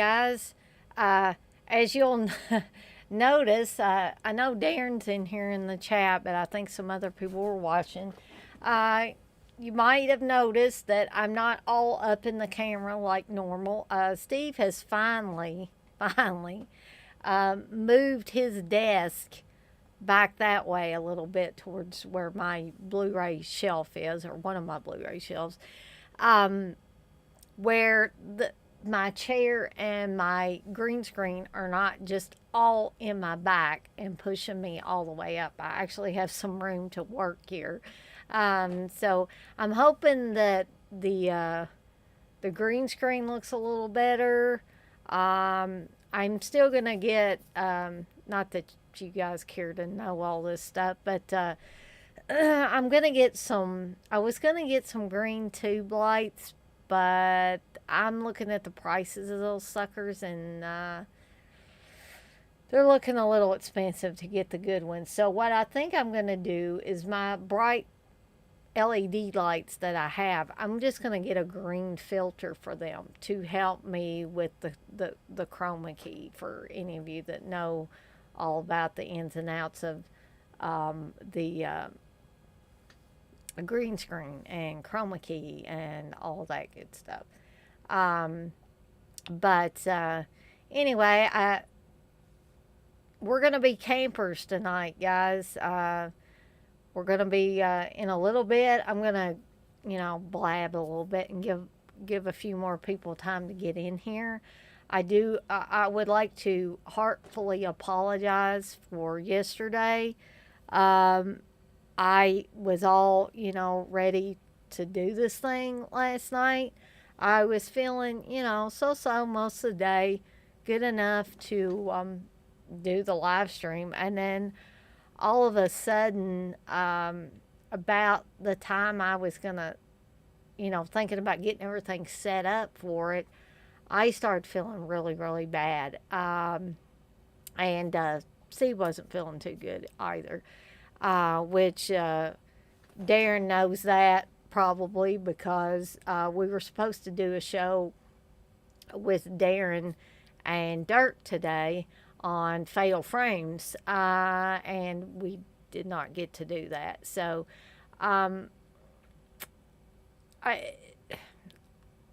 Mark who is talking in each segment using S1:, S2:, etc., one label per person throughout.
S1: guys. As you'll notice, I know Darren's in here in the chat, but I think some other people were watching. Uh, you might have noticed that I'm not all up in the camera like normal. Steve has finally moved his desk back that way a little bit towards where my Blu-ray shelf is, or one of my Blu-ray shelves, um, where my chair and my green screen are not just all in my back and pushing me all the way up. I actually have some room to work here. So I'm hoping that the green screen looks a little better. I'm still gonna get not that you guys care to know all this stuff, but I'm gonna get some. I was gonna get some green tube lights, but I'm looking at the prices of those suckers, and they're looking a little expensive to get the good ones. So what I think I'm gonna do is my bright LED lights that I have, I'm just going to get a green filter for them to help me with the chroma key, for any of you that know all about the ins and outs of the green screen and chroma key and all that good stuff. Um, but anyway, we're going to be campers tonight, guys. We're going to be in a little bit. I'm going to, blab a little bit and give a few more people time to get in here. I would like to heartfully apologize for yesterday. I was all, ready to do this thing last night. I was feeling, so most of the day, good enough to do the live stream. And then all of a sudden, about the time I was going to, thinking about getting everything set up for it, I started feeling really, really bad. And Steve wasn't feeling too good either, which Darren knows that probably because we were supposed to do a show with Darren and Dirk today on Fatal Frames, and we did not get to do that. So, I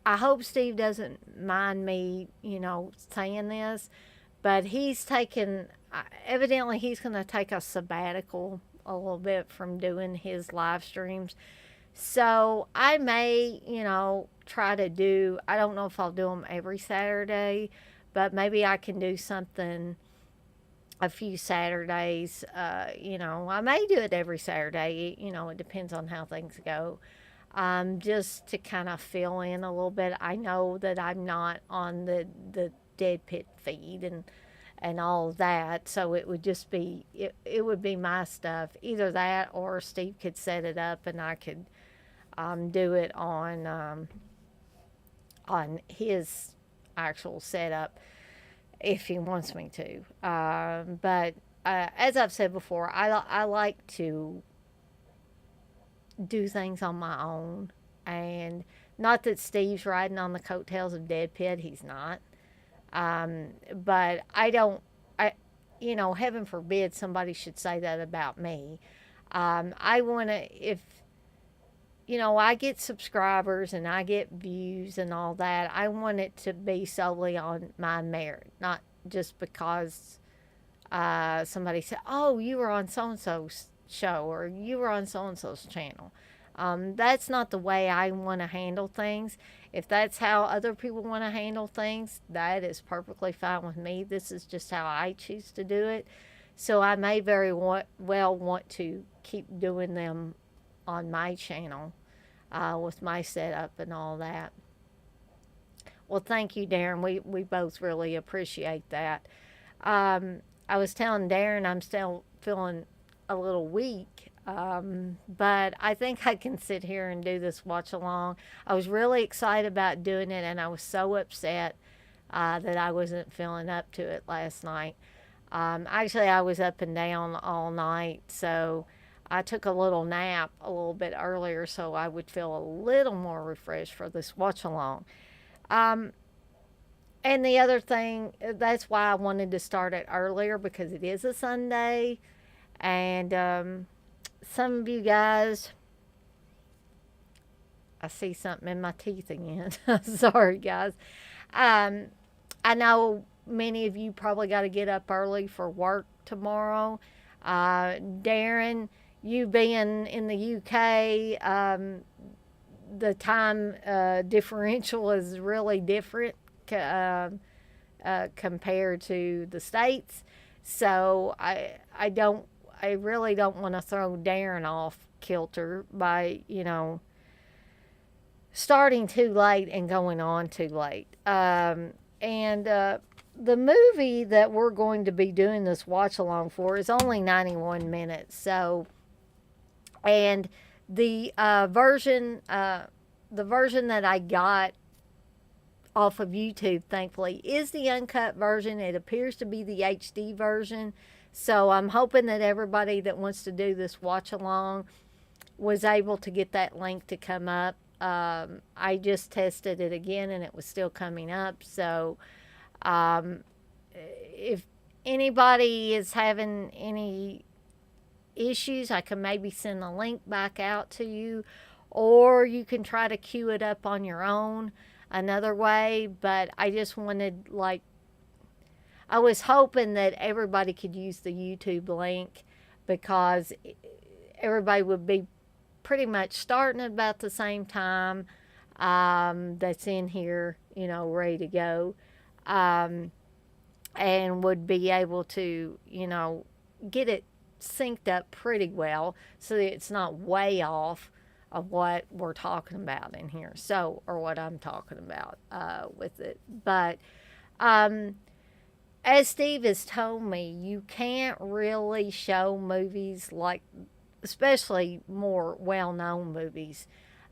S1: I hope Steve doesn't mind me, saying this, but he's taken. Evidently, he's going to take a sabbatical a little bit from doing his live streams. So I may, try to do. I don't know if I'll do them every Saturday, but maybe I can do something a few Saturdays. I may do it every Saturday. It depends on how things go. Just to kind of fill in a little bit. I know that I'm not on the Dead Pit feed and all of that, so it would just be it would be my stuff. Either that or Steve could set it up and I could do it on his actual setup if he wants me to. But as I've said before, I like to do things on my own. And not that Steve's riding on the coattails of Dead Pit, he's not. But I don't, heaven forbid somebody should say that about me. I want to, if, I get subscribers and I get views and all that, I want it to be solely on my merit, not just because somebody said, oh, you were on so and so's show or you were on so and so's channel. That's not the way I want to handle things. If that's how other people want to handle things, that is perfectly fine with me. This is just how I choose to do it. So I may very well want to keep doing them on my channel with my setup and all that. Well, thank you, Darren. We both really appreciate that. I was telling Darren I'm still feeling a little weak, but I think I can sit here and do this watch along. I was really excited about doing it, and I was so upset that I wasn't feeling up to it last night. Actually, I was up and down all night, so I took a little nap a little bit earlier so I would feel a little more refreshed for this watch along. Um, And the other thing, that's why I wanted to start it earlier because it is a Sunday. And some of you guys, I see something in my teeth again. Sorry, guys. Um, I know many of you probably got to get up early for work tomorrow. Darren, you being in the UK, the time differential is really different compared to the States. So I really don't want to throw Darren off kilter by, starting too late and going on too late. And the movie that we're going to be doing this watch along for is only 91 minutes. So, and the the version that I got off of YouTube, thankfully, is the uncut version. It appears to be the HD version. So I'm hoping that everybody that wants to do this watch along was able to get that link to come up. I just tested it again and it was still coming up. So um, if anybody is having any issues, I can maybe send the link back out to you, or you can try to queue it up on your own another way. But I just wanted, like, I was hoping that everybody could use the YouTube link because everybody would be pretty much starting at about the same time that's in here, ready to go, and would be able to, get it synced up pretty well so that it's not way off of what we're talking about in here. So, or what I'm talking about with it. But as Steve has told me, you can't really show movies like, especially more well-known movies,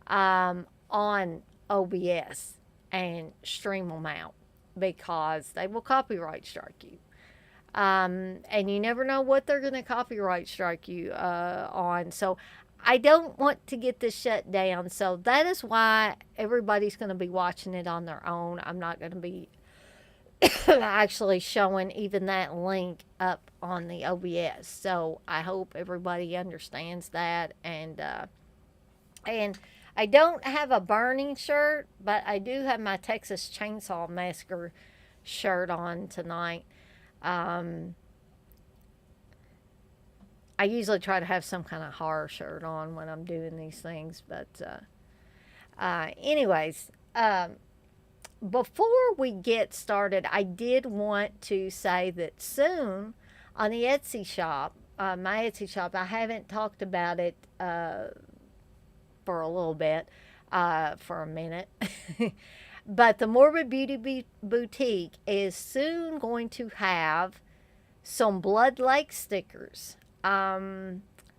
S1: on OBS and stream them out because they will copyright strike you. And you never know what they're going to copyright strike you on. So I don't want to get this shut down. So that is why everybody's going to be watching it on their own. I'm not going to be actually showing even that link up on the OBS. So I hope everybody understands that. And I don't have a burning shirt, but I do have my Texas Chainsaw Massacre shirt on tonight. Um, I usually try to have some kind of horror shirt on when I'm doing these things, but anyways, before we get started, I did want to say that soon on the Etsy shop, my Etsy shop, I haven't talked about it for a little bit, for a minute. But the Morbid Beauty Boutique is soon going to have some Blood Lake stickers,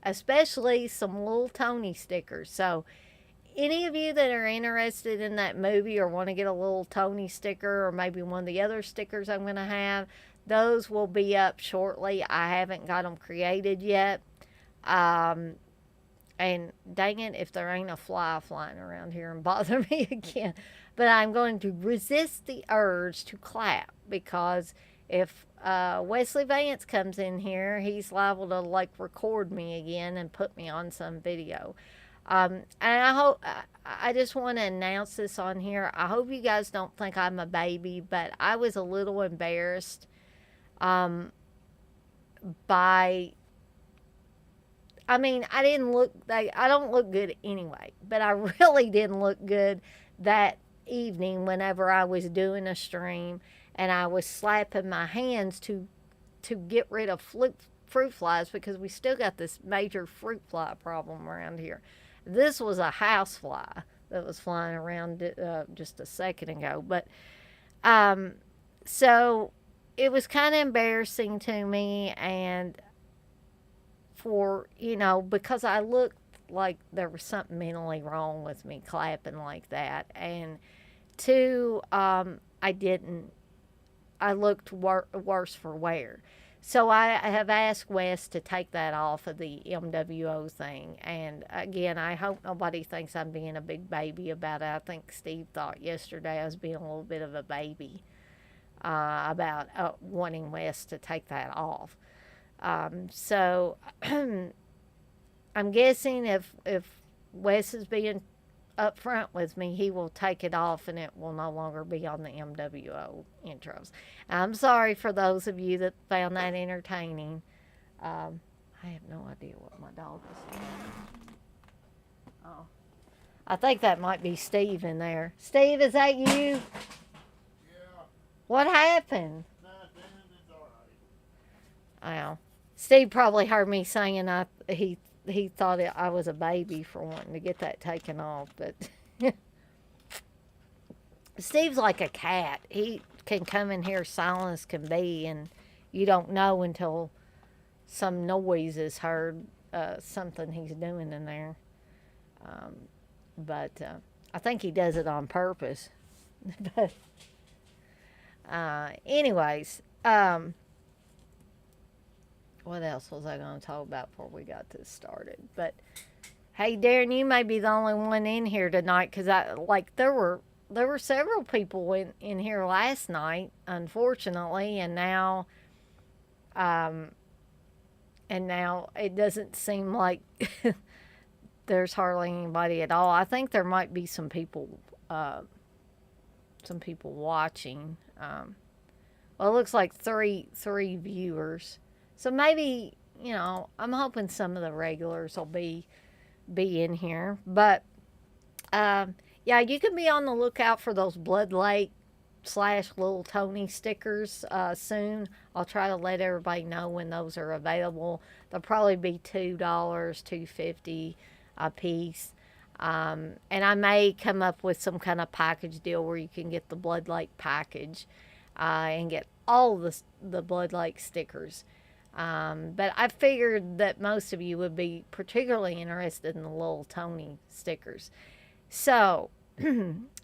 S1: especially some Little Tony stickers. So any of you that are interested in that movie or want to get a Little Tony sticker or maybe one of the other stickers I'm going to have, those will be up shortly. I haven't got them created yet. And dang it, if there ain't a fly flying around here and bother me again. But I'm going to resist the urge to clap because if Wesley Vance comes in here, he's liable to record me again and put me on some video. And I just want to announce this on here. I hope you guys don't think I'm a baby, but I was a little embarrassed by. I mean, I don't look good anyway, but I really didn't look good that evening whenever I was doing a stream and I was slapping my hands to get rid of fruit flies because we still got this major fruit fly problem around here. This was a house fly that was flying around just a second ago, but so it was kind of embarrassing to me, and because I looked like there was something mentally wrong with me clapping like that. And two, I didn't. I looked worse for wear. So I have asked Wes to take that off of the MWO thing. And again, I hope nobody thinks I'm being a big baby about it. I think Steve thought yesterday I was being a little bit of a baby about wanting Wes to take that off. So I'm guessing if Wes is being upfront with me, he will take it off and it will no longer be on the MWO intros. I'm sorry for those of you that found that entertaining. I have no idea what my dog is doing. Oh, I think that might be Steve in there. Steve, is that you?
S2: Yeah,
S1: What happened?
S2: nothing. It's all right.
S1: Well, Steve probably heard me singing. He thought I was a baby for wanting to get that taken off, but Steve's like a cat. He can come in here silent as can be, and you don't know until some noise is heard, something he's doing in there. Um, but I think he does it on purpose. But anyways, what else was I going to talk about before we got this started? But hey, Darren, you may be the only one in here tonight because there were several people in here last night, unfortunately, um, and now it doesn't seem like there's hardly anybody at all. I think there might be some people watching. Well, it looks like three viewers. So maybe I'm hoping some of the regulars will be in here. But yeah, you can be on the lookout for those Blood Lake / Little Tony stickers soon. I'll try to let everybody know when those are available. They'll probably be $2, $2.50 a piece. And I may come up with some kind of package deal where you can get the Blood Lake package and get all the Blood Lake stickers. But I figured that most of you would be particularly interested in the Little Tony stickers. So,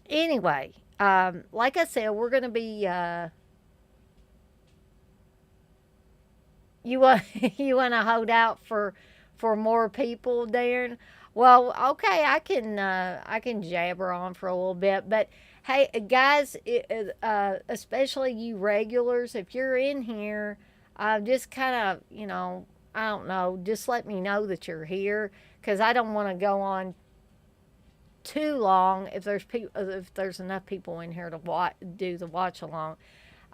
S1: anyway, like I said, we're going to be. You want you want to hold out for more people, Darren? Well, okay, I can jabber on for a little bit, but hey, guys, especially you regulars, if you're in here, just kind of I don't know, just let me know that you're here because I don't want to go on too long if there's enough people in here to do the watch along.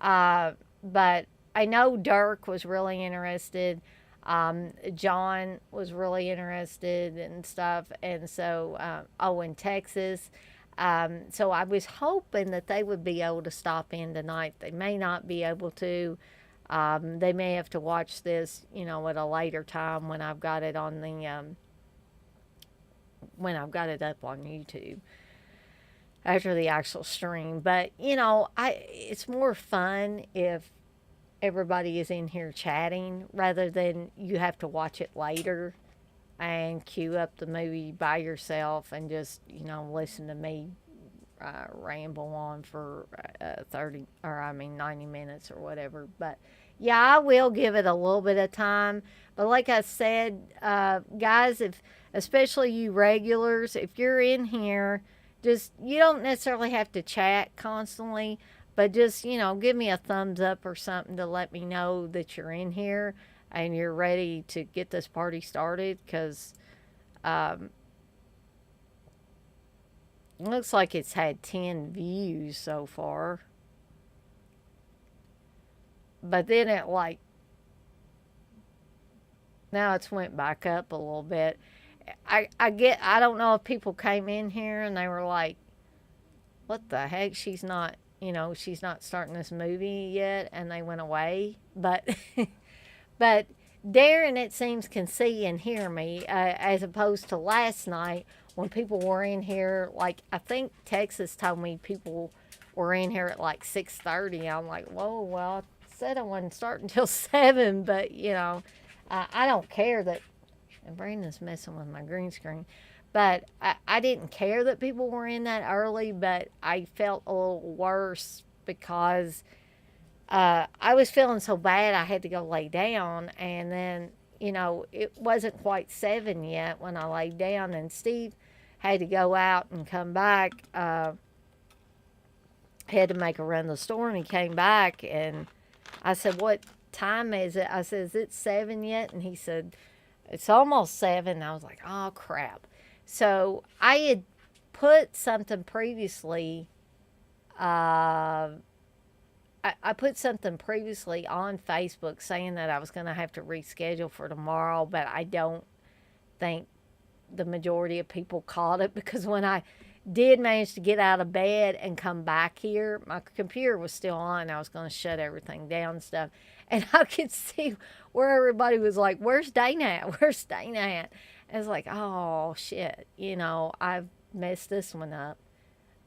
S1: But I know Dirk was really interested. John was really interested and stuff, and so in Texas. So I was hoping that they would be able to stop in tonight. They may not be able to. They may have to watch this, at a later time when I've got it on the when I've got it up on YouTube after the actual stream. But it's more fun if everybody is in here chatting rather than you have to watch it later and queue up the movie by yourself and just listen to me ramble on for 90 minutes or whatever. But yeah, I will give it a little bit of time. But like I said, guys, if especially you regulars, if you're in here, just you don't necessarily have to chat constantly, but just give me a thumbs up or something to let me know that you're in here and you're ready to get this party started because it looks like it's had 10 views so far. But then now it's went back up a little bit. I don't know if people came in here and they were like, what the heck, she's not starting this movie yet, and they went away. But but Darren, it seems, can see and hear me, as opposed to last night when people were in here. Like I think Texas told me people were in here at like 6:30. I'm like, whoa, well, I said I wasn't starting until 7, but I don't care that. And Brandon's messing with my green screen. But I didn't care that people were in that early, but I felt a little worse because I was feeling so bad I had to go lay down. And then, it wasn't quite 7 yet when I laid down, and Steve had to go out and come back. had to make a run to the store, and he came back, and I said, "What time is it?" I said, "Is it 7 yet?" And he said, "It's almost 7." And I was like, "Oh, crap." So I had put something previously. Uh, I put something previously on Facebook saying that I was going to have to reschedule for tomorrow, but I don't think the majority of people caught it, because when I did manage to get out of bed and come back here, my computer was still on. I was going to shut everything down and stuff. And I could see where everybody was like, "Where's Dana at? Where's Dana at?" And it's like, oh, shit. I've messed this one up.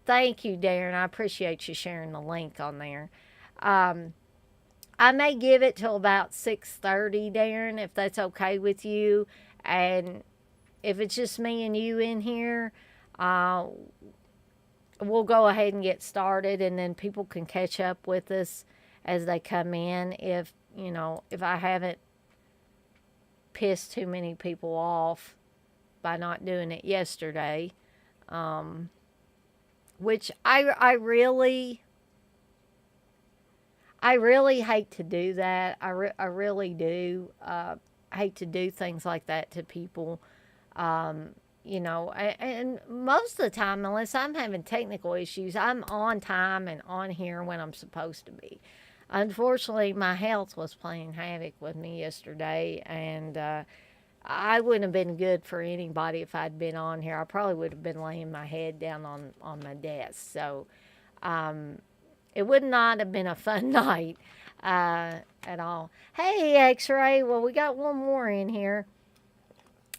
S1: Thank you, Darren. I appreciate you sharing the link on there. Um, I may give it till about 6:30, Darren, if that's okay with you. And if it's just me and you in here, uh, we'll go ahead and get started, and then people can catch up with us as they come in. If I haven't pissed too many people off by not doing it yesterday, um, which I really hate to do that. I really do. Hate to do things like that to people. And most of the time, unless I'm having technical issues, I'm on time and on here when I'm supposed to be. Unfortunately, my health was playing havoc with me yesterday, and I wouldn't have been good for anybody if I'd been on here. I probably would have been laying my head down on my desk. So um, it would not have been a fun night at all. Hey, X-Ray. Well, we got one more in here.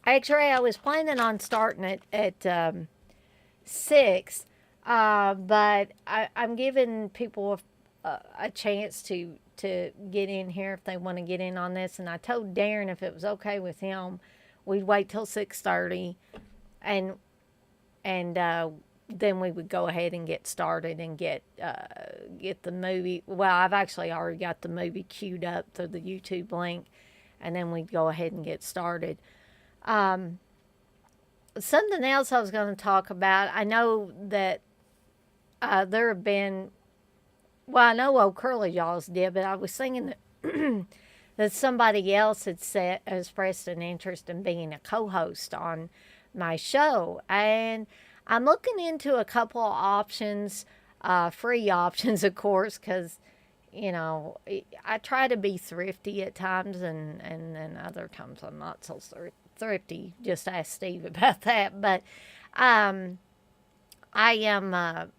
S1: X-Ray, I was planning on starting it at 6, but I'm giving people a chance to get in here if they want to get in on this. And I told Darren if it was okay with him, we'd wait till 6:30, and then we would go ahead and get started and get the movie. Well, I've actually already got the movie queued up through the YouTube link, and then we'd go ahead and get started. Um, Something else I was going to talk about. I know that there have been, well, I know old Curly Jaws did, but I was thinking that that somebody else had expressed an interest in being a co-host on my show, and I'm looking into a couple of options, free options, of course, because I try to be thrifty at times, and then other times I'm not so thrifty. Just ask Steve about that. But I am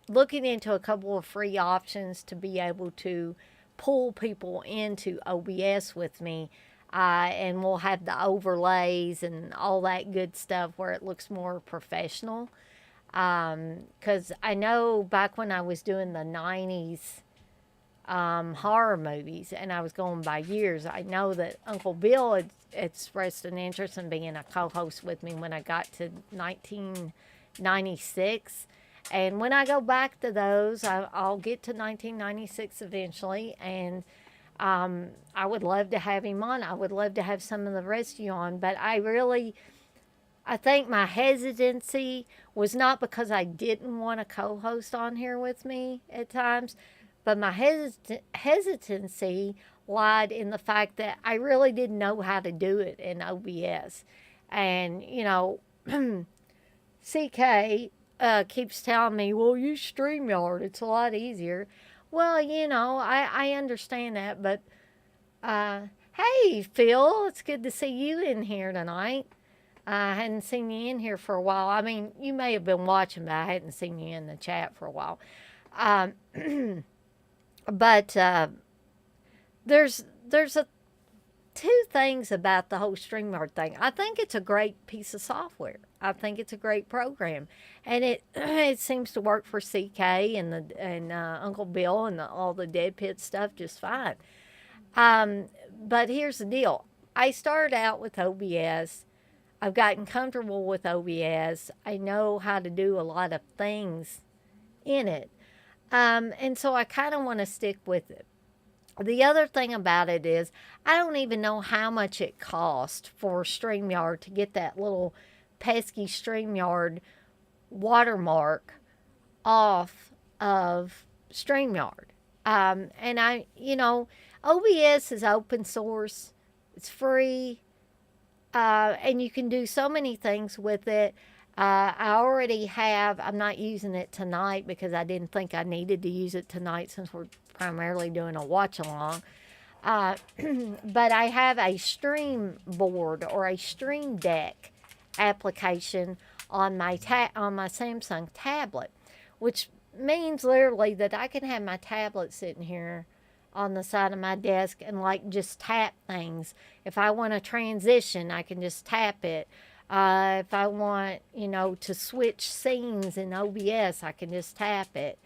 S1: looking into a couple of free options to be able to pull people into OBS with me. And we'll have the overlays and all that good stuff where it looks more professional. Because I know back when I was doing the 90s horror movies, and I was going by years, I know that Uncle Bill had expressed an interest in being a co-host with me when I got to 1996. And when I go back to those, I'll get to 1996 eventually, and I would love to have him on. I would love to have some of the rest of you on, but I think my hesitancy was not because I didn't want a co-host on here with me at times, but my hesitancy lied in the fact that I really didn't know how to do it in OBS. And, CK keeps telling me, "Well, use StreamYard. It's a lot easier." Well, I understand that, but hey, Phil, it's good to see you in here tonight. I hadn't seen you in here for a while. I mean, you may have been watching, but I hadn't seen you in the chat for a while. Um, but there's two things about the whole StreamYard thing. I think it's a great piece of software. I think it's a great program, and it it seems to work for CK and Uncle Bill and all the Dead Pit stuff just fine. But here's the deal: I started out with OBS. I've gotten comfortable with OBS. I know how to do a lot of things in it, and so I kind of want to stick with it. The other thing about it is I don't even know how much it cost for StreamYard to get that little pesky StreamYard watermark off of StreamYard. And OBS is open source, it's free, and you can do so many things with it. I already have, I'm not using it tonight because I didn't think I needed to use it tonight since we're primarily doing a watch along. Uh, but I have a stream board or a stream deck application on on my Samsung tablet, which means literally that I can have my tablet sitting here on the side of my desk and like just tap things. If I want to transition, I can just tap it. If I want, to switch scenes in OBS, I can just tap it.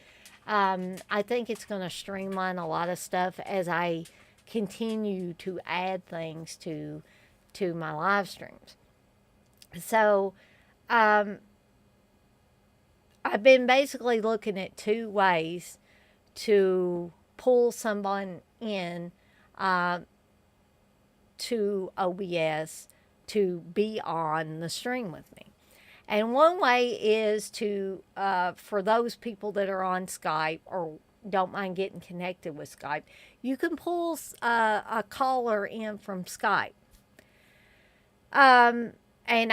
S1: I think it's going to streamline a lot of stuff as I continue to add things to my live streams. So, um, I've been basically looking at two ways to pull someone in uh, to OBS to be on the stream with me. And one way is for those people that are on Skype or don't mind getting connected with Skype, you can pull a caller in from Skype. And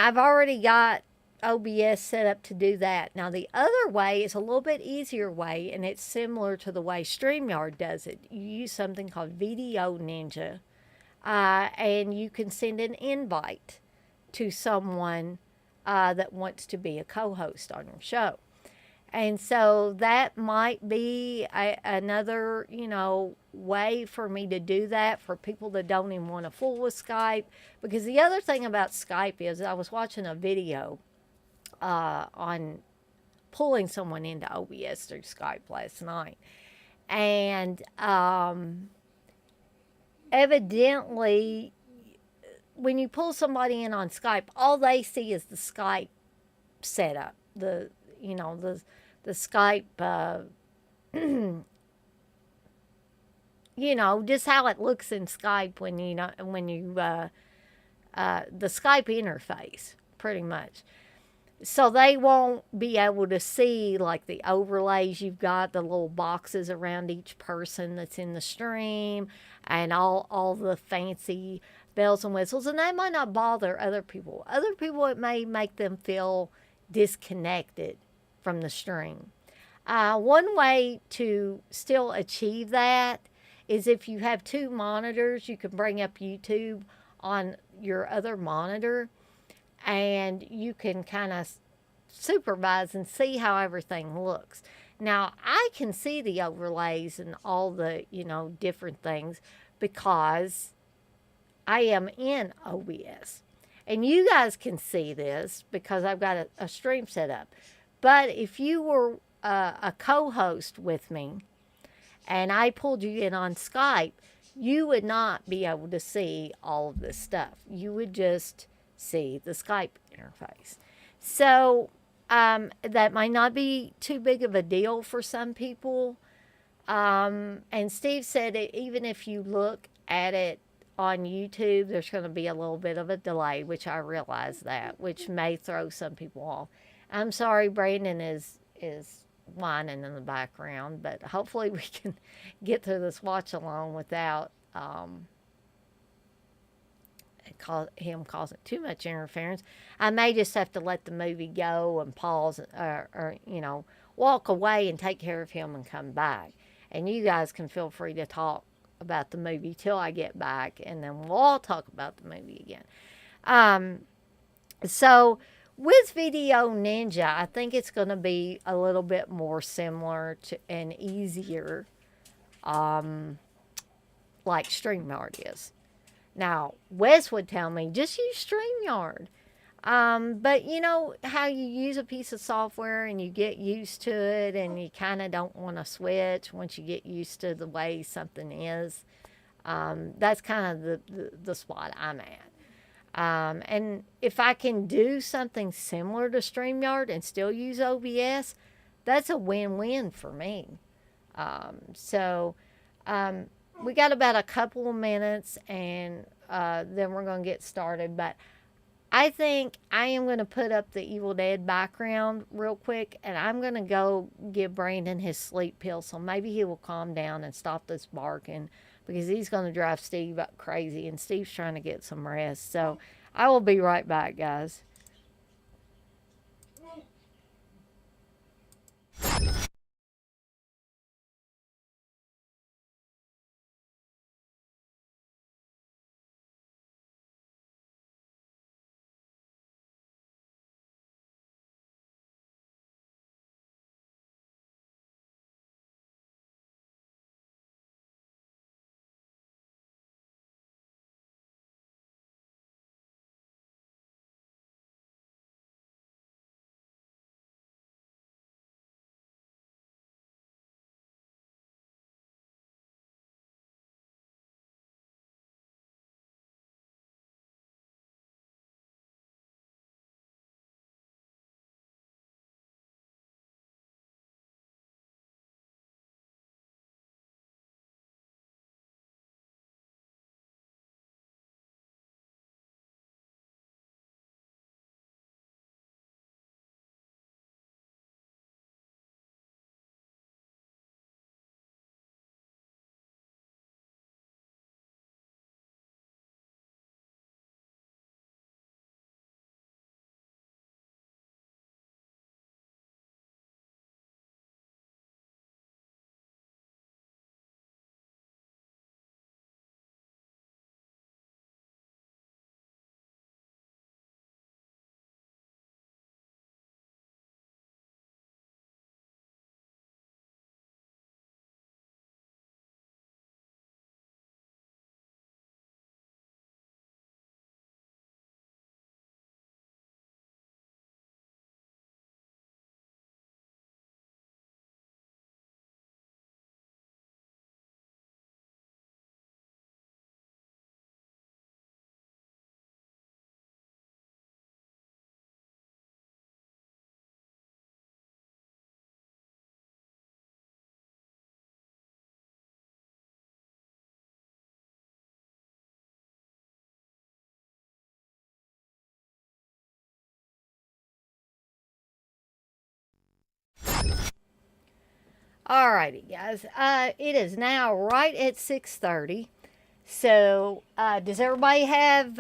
S1: I've already got OBS set up to do that. Now, the other way is a little bit easier way, and it's similar to the way StreamYard does it. You use something called Video Ninja, and you can send an invite to someone that wants to be a co-host on your show. And so that might be another, way for me to do that for people that don't even want to fool with Skype. Because the other thing about Skype is I was watching a video on pulling someone into OBS through Skype last night. And evidently, when you pull somebody in on Skype, all they see is the Skype setup, the Skype, just how it looks in Skype the Skype interface, pretty much. So they won't be able to see like the overlays you've got, the little boxes around each person that's in the stream, and all the fancy bells and whistles, and that might not bother other people. Other people, it may make them feel disconnected from the stream. One way to still achieve that is if you have two monitors, you can bring up YouTube on your other monitor and you can kind of supervise and see how everything looks. Now, I can see the overlays and all the, different things because I am in OBS. And you guys can see this because I've got a stream set up. But if you were a co-host with me and I pulled you in on Skype, you would not be able to see all of this stuff. You would just see the Skype interface. So that might not be too big of a deal for some people. And Steve said even if you look at it on YouTube, there's going to be a little bit of a delay, which I realize that, which may throw some people off. I'm sorry, Brandon is whining in the background, but hopefully we can get through this watch along without him causing too much interference. I may just have to let the movie go and pause or walk away and take care of him and come back. And you guys can feel free to talk about the movie till I get back, and then we'll all talk about the movie again. So with Video Ninja, I think it's going to be a little bit more similar to and easier, like StreamYard is. Now, Wes would tell me, just use StreamYard. But you know how you use a piece of software and you get used to it and you kind of don't want to switch once you get used to the way something is. That's kind of the spot I'm at. And if I can do something similar to StreamYard and still use OBS, that's a win-win for me. We got about a couple of minutes and then we're going to get started. But I think I am going to put up the Evil Dead background real quick, and I'm going to go give Brandon his sleep pill, so maybe he will calm down and stop this barking, because he's going to drive Steve up crazy, and Steve's trying to get some rest. So I will be right back, guys. Alrighty, guys. It is now right at 6:30. So, does everybody have?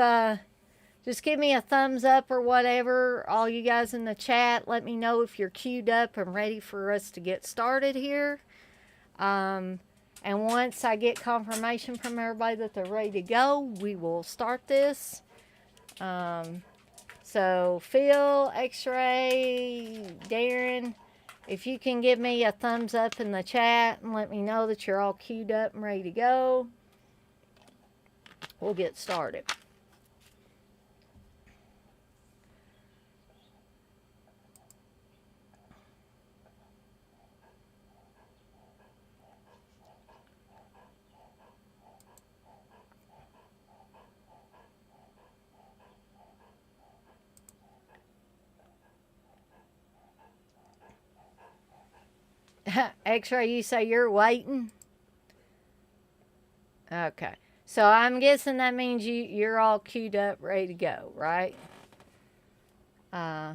S1: Just give me a thumbs up or whatever. All you guys in the chat, let me know if you're queued up and ready for us to get started here. Um, and once I get confirmation from everybody that they're ready to go, we will start this. So, Phil, X-Ray, Darren, if you can give me a thumbs up in the chat and let me know that you're all queued up and ready to go, we'll get started. X-Ray, you say you're waiting? Okay. So I'm guessing that means you're all queued up, ready to go, right? Uh,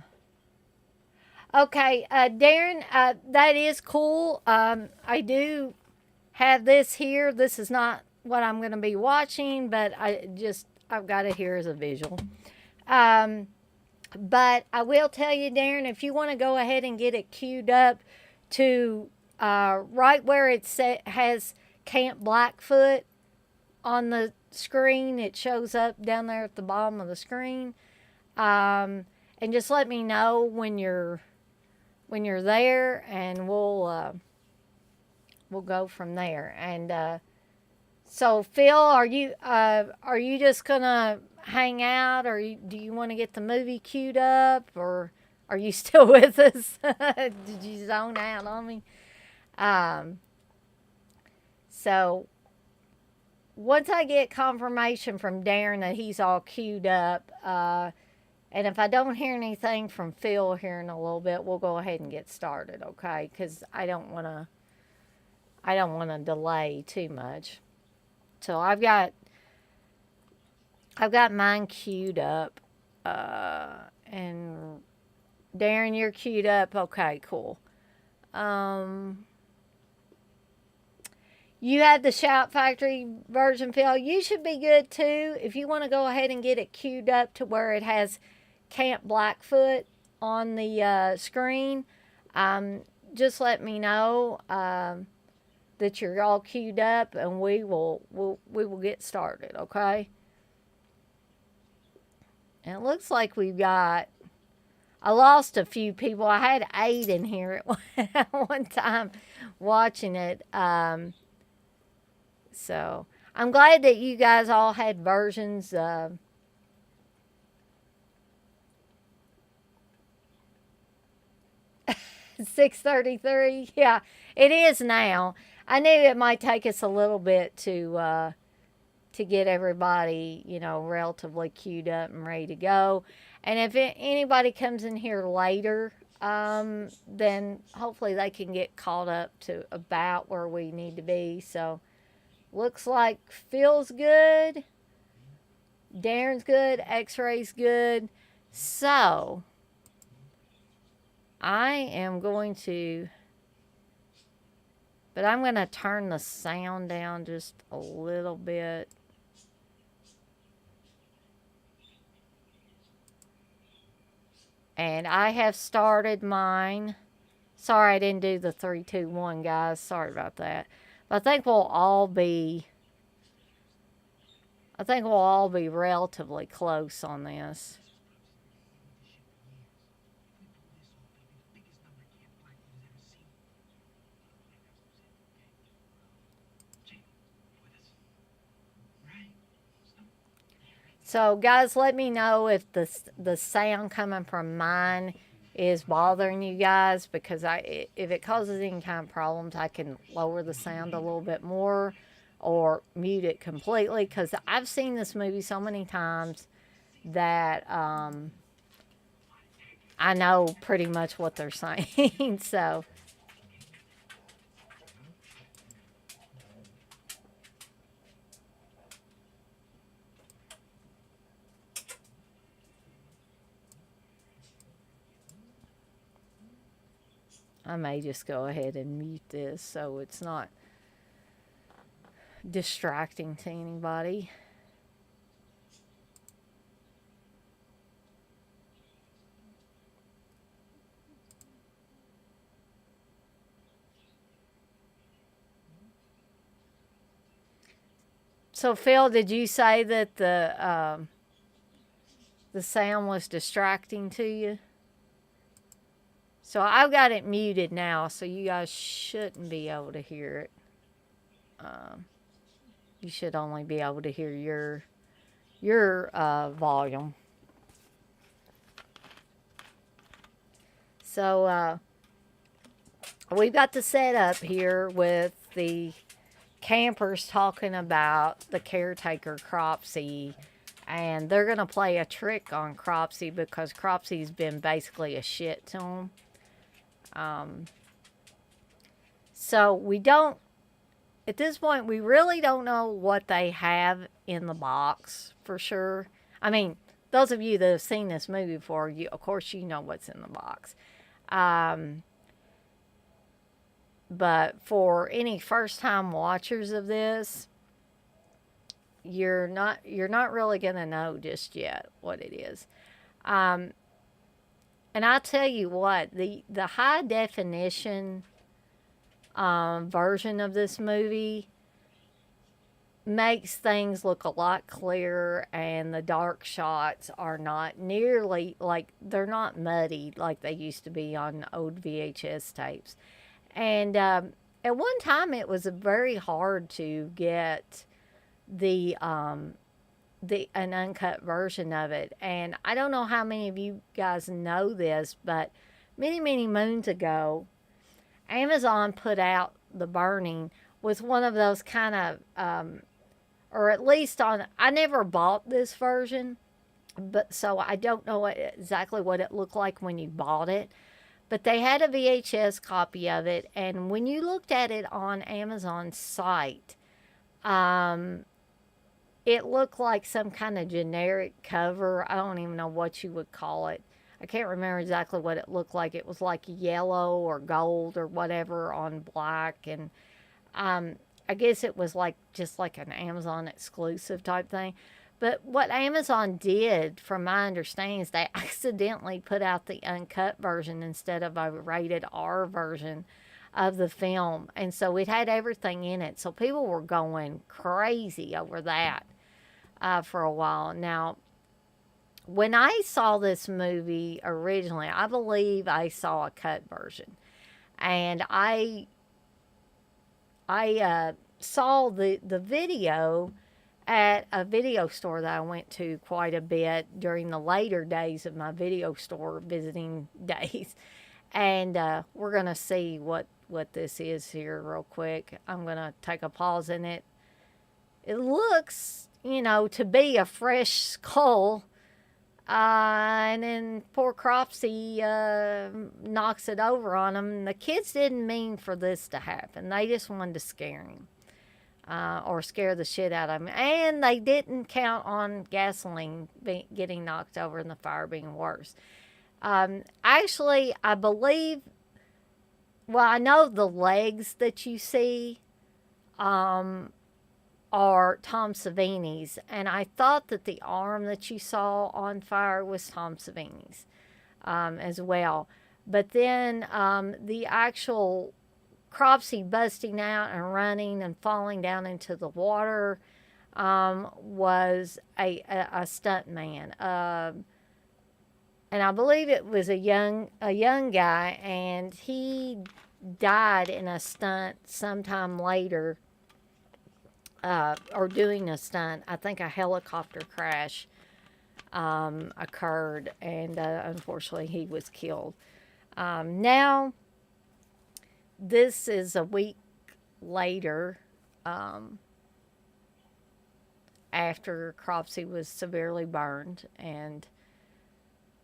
S1: okay, Darren, that is cool. I do have this here. This is not what I'm going to be watching, but I've got it here as a visual. But I will tell you, Darren, if you want to go ahead and get it queued up to right where it has Camp Blackfoot on the screen, it shows up down there at the bottom of the screen. And just let me know when you're there, and we'll go from there. And so, Phil, are you just gonna hang out, or do you want to get the movie queued up, or are you still with us? Did you zone out on me? Um, so once I get confirmation from Darren that he's all queued up, and if I don't hear anything from Phil here in a little bit, we'll go ahead and get started, okay? Because I don't want to delay too much. So I've got mine queued up. And Darren, you're queued up. Okay, cool. Um, you had the Shout Factory version, Phil. You should be good too. If you want to go ahead and get it queued up to where it has Camp Blackfoot on the screen, um, just let me know that you're all queued up, and we will get started. Okay. And it looks like we've got. I lost a few people. I had 8 in here at one time watching it. So I'm glad that you guys all had versions. 6:33. Yeah, it is now. I knew it might take us a little bit to get everybody, relatively queued up and ready to go. And if anybody comes in here later, then hopefully they can get caught up to about where we need to be. So looks like Phil's good, Darren's good, X-Ray's good. So I am going to, but I'm going to turn the sound down just a little bit. And I have started mine. Sorry I didn't do the 3, 2, 1, guys. Sorry about that. But I think we'll all be relatively close on this. So, guys, let me know if the sound coming from mine is bothering you guys, because if it causes any kind of problems, I can lower the sound a little bit more or mute it completely, because I've seen this movie so many times that I know pretty much what they're saying. So, I may just go ahead and mute this so it's not distracting to anybody. So, Phil, did you say that the sound was distracting to you? So I've got it muted now, so you guys shouldn't be able to hear it. Um, you should only be able to hear your volume. So we've got the setup here with the campers talking about the caretaker Cropsy, and they're gonna play a trick on Cropsy because Cropsy's been basically a shit to them. So we don't, at this point, we really don't know what they have in the box for sure. I mean, those of you that have seen this movie before, of course, you know what's in the box. But for any first-time watchers of this, you're not really gonna know just yet what it is. Um, and I tell you what, the high definition version of this movie makes things look a lot clearer, and the dark shots are not nearly like, they're not muddy like they used to be on old VHS tapes. And at one time, it was very hard to get the an uncut version of it. And I don't know how many of you guys know this, but many moons ago, Amazon put out The Burning with one of those kind of, or at least on, I never bought this version, but so I don't know exactly what it looked like when you bought it. But they had a VHS copy of it, and when you looked at it on Amazon's site, um, it looked like some kind of generic cover. I don't even know what you would call it. I can't remember exactly what it looked like. It was like yellow or gold or whatever on black, and um, I guess it was like just like an Amazon exclusive type thing. But what Amazon did, from my understanding, is they accidentally put out the uncut version instead of a rated R version of the film. And so it had everything in it. So people were going crazy over that for a while. Now, when I saw this movie originally, I believe I saw a cut version. And I saw the video at a video store that I went to quite a bit during the later days of my video store visiting days. And we're going to see what this is here real quick. I'm going to take a pause in it. It looks, to be a fresh skull. And then poor Cropsey knocks it over on him. The kids didn't mean for this to happen. They just wanted to scare him. Or scare the shit out of him. And they didn't count on gasoline getting knocked over and the fire being worse. Actually, I believe, well, I know the legs that you see are Tom Savini's. And I thought that the arm that you saw on fire was Tom Savini's as well. But then the actual Cropsey busting out and running and falling down into the water was a stunt man. And I believe it was a young guy, and he died in a stunt sometime later, or doing a stunt. I think a helicopter crash occurred, and unfortunately he was killed. Now, this is a week later, after Cropsey was severely burned, and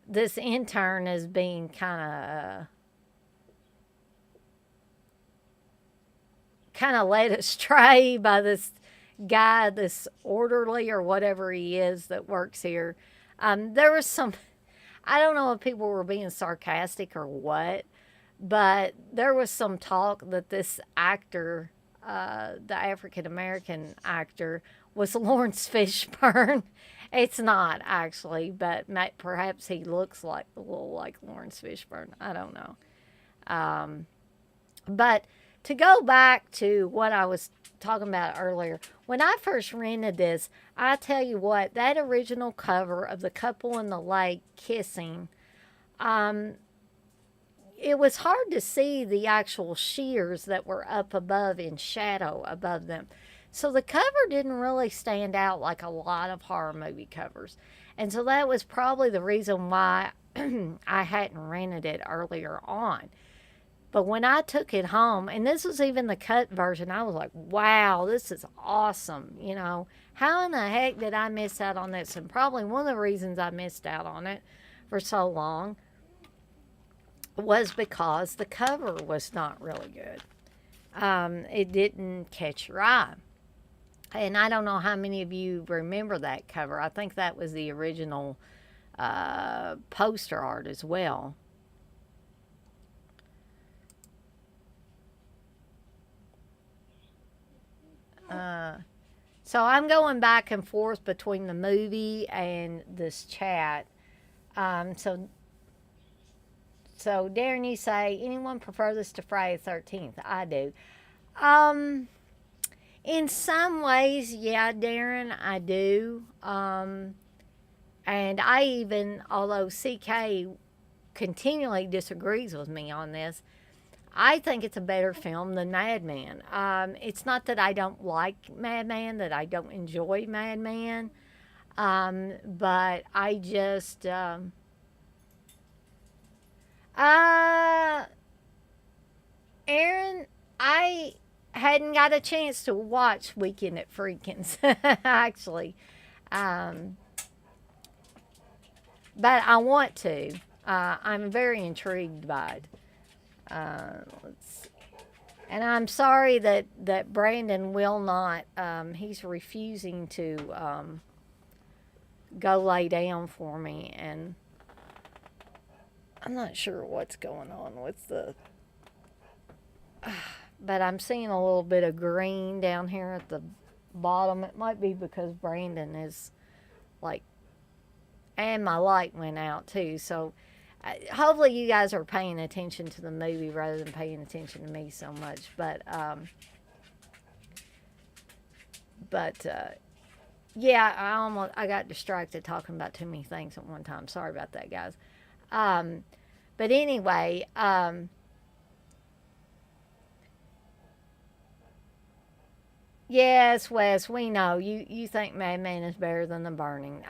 S1: this intern is being kind of led astray by this guy, this orderly or whatever he is that works here. There was some, I don't know if people were being sarcastic or what, but there was some talk that this actor, the African American actor, was Lawrence Fishburne. It's not actually, but perhaps he looks like a little like Lawrence Fishburne. I don't know. But to go back to what I was talking about earlier, when I first rented this, I tell you what, that original cover of the couple in the lake kissing, it was hard to see the actual shears that were up above in shadow above them. So the cover didn't really stand out like a lot of horror movie covers. And so that was probably the reason why I hadn't rented it earlier on. But when I took it home, and this was even the cut version, I was like, wow, this is awesome. How in the heck did I miss out on this? And probably one of the reasons I missed out on it for so long was because the cover was not really good. It didn't catch your eye. And I don't know how many of you remember that cover. I think that was the original poster art as well. So I'm going back and forth between the movie and this chat. So Darren, you say, anyone prefer this to Friday the 13th? I do. In some ways, yeah, Darren, I do. And I even, although CK continually disagrees with me on this, I think it's a better film than Mad Men. It's not that I don't like Mad Men, that I don't enjoy Mad Men, but I just, Aaron, I hadn't got a chance to watch Weekend at Freakin's, actually. But I want to. I'm very intrigued by it. Let's see. And I'm sorry that Brandon will not, he's refusing to go lay down for me. And I'm not sure what's going on with the. But I'm seeing a little bit of green down here at the bottom. It might be because Brandon is like, and my light went out too. So hopefully you guys are paying attention to the movie rather than paying attention to me so much. But yeah, I got distracted talking about too many things at one time. Sorry about that, guys. Um, but anyway, yes, Wes, we know you think Madman is better than The Burning.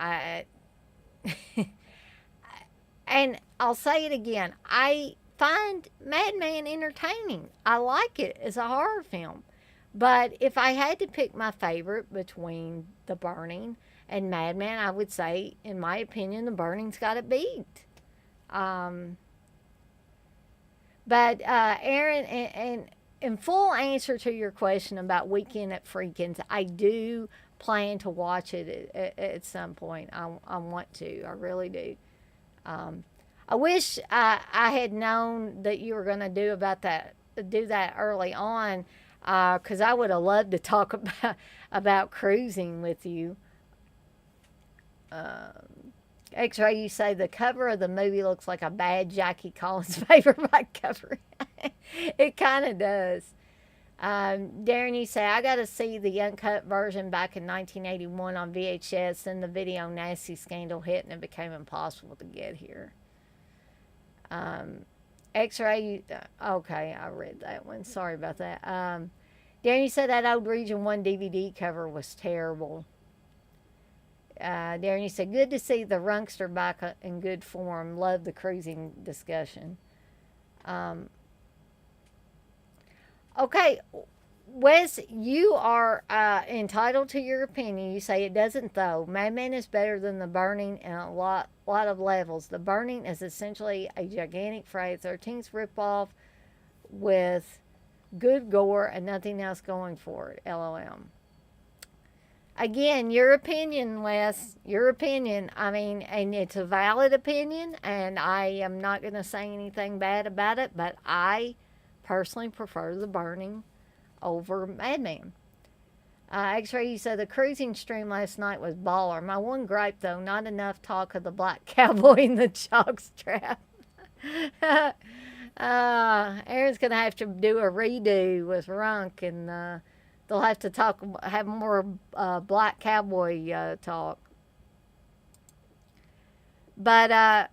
S1: And I'll say it again. I find Madman entertaining. I like it as a horror film. But if I had to pick my favorite between The Burning and Madman, I would say, in my opinion, The Burning's got it beat. Um, but Aaron, and in full answer to your question about Weekend at Freakin's, I do plan to watch it at some point. I want to. I really do. Um, I wish I had known that you were going to do that early on, because I would have loved to talk about cruising with you. X-Ray, you say the cover of the movie looks like a bad Jackie Collins paperback cover. It kind of does. Darren, you say, I got to see the uncut version back in 1981 on VHS. Then the video nasty scandal hit and it became impossible to get here. X-Ray, okay, I read that one. Sorry about that. Darren, you said that old Region 1 DVD cover was terrible. Darren, you said, good to see the Runkster back in good form. Love the cruising discussion. Um, okay, Wes, you are entitled to your opinion. You say it doesn't, though. Madman is better than The Burning in a lot of levels. The Burning is essentially a gigantic Friday the 13th ripoff with good gore and nothing else going for it. LOM. Again, your opinion, Wes. Your opinion. I mean, and it's a valid opinion, and I am not going to say anything bad about it, but I personally prefer The Burning over Madman. X-Ray, you said the cruising stream last night was baller. My one gripe, though, not enough talk of the black cowboy in the jockstrap. Aaron's going to have to do a redo with Runk, and they'll have to have more black cowboy talk. But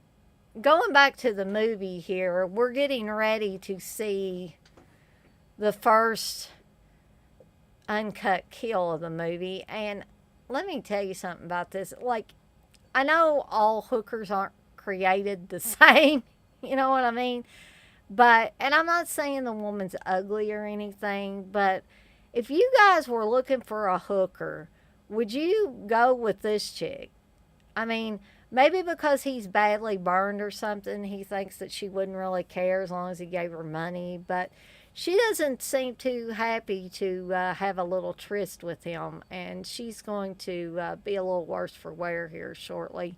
S1: going back to the movie here, we're getting ready to see the first uncut kill of the movie. And let me tell you something about this. Like, I know all hookers aren't created the same. You know what I mean? And I'm not saying the woman's ugly or anything, but if you guys were looking for a hooker, would you go with this chick? I mean, maybe because he's badly burned or something, he thinks that she wouldn't really care as long as he gave her money. But she doesn't seem too happy to have a little tryst with him, and she's going to be a little worse for wear here shortly.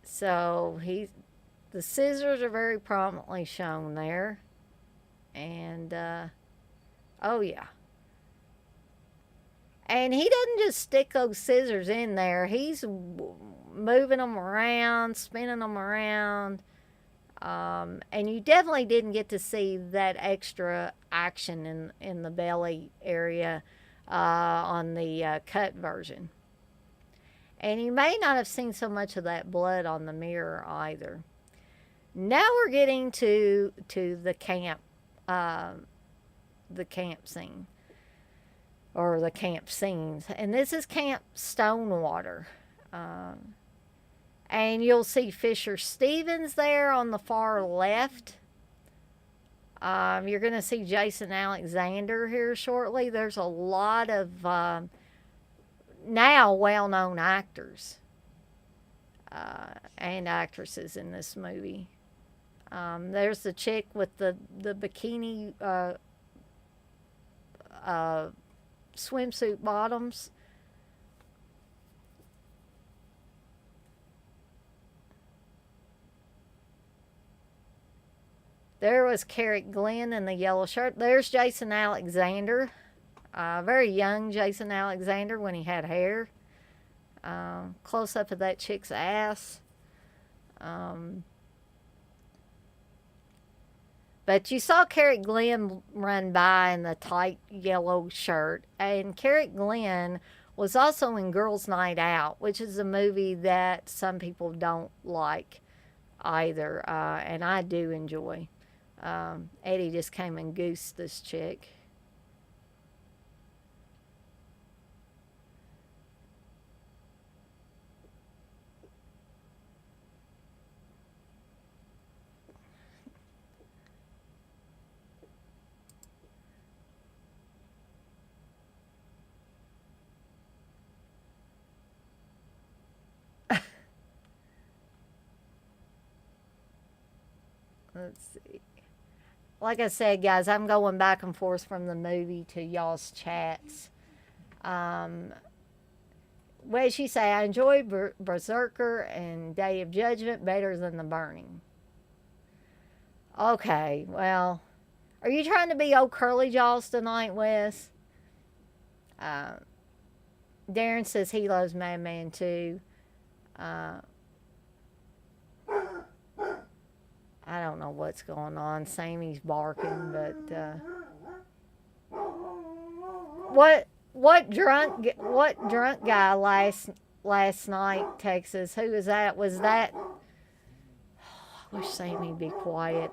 S1: So the scissors are very prominently shown there, and oh yeah. And he doesn't just stick those scissors in there. He's moving them around, spinning them around. And you definitely didn't get to see that extra action in the belly area on the cut version. And you may not have seen so much of that blood on the mirror either. Now we're getting to the camp scene. Or the camp scenes. And this is Camp Stonewater. And you'll see Fisher Stevens there on the far left. You're going to see Jason Alexander here shortly. There's a lot of now well-known actors and actresses in this movie. There's the chick with the bikini uh, swimsuit bottoms. There was Carrot Glenn in the yellow shirt. There's Jason Alexander. Very young Jason Alexander when he had hair. Close up of that chick's ass. Um, but you saw Carrot Glenn run by in the tight yellow shirt. And Carrot Glenn was also in Girls' Night Out, which is a movie that some people don't like either. And I do enjoy. Eddie just came and goosed this chick. Let's see. Like I said, guys, I'm going back and forth from the movie to y'all's chats. Um, what did she say? I enjoy Berserker and Day of Judgment better than The Burning. Okay, well, are you trying to be old curly jaws tonight, Wes? Uh, Darren says he loves Madman too. Uh, I don't know what's going on. Sammy's barking, but what drunk guy last night Texas? Who was that? Was that? I wish Sammy'd be quiet.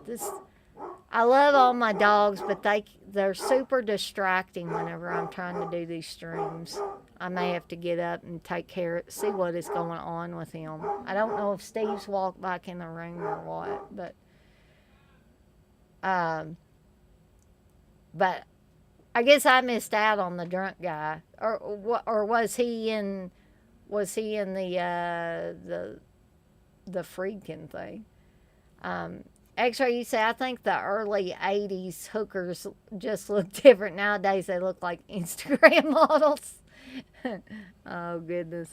S1: I love all my dogs, but they're super distracting whenever I'm trying to do these streams. I may have to get up and see what is going on with him. I don't know if Steve's walked back in the room or what, um, but I guess I missed out on the drunk guy, or was he in? Was he in the freaking thing? X-Ray, you say, I think the early 80s hookers just look different. Nowadays, they look like Instagram models. Oh, goodness.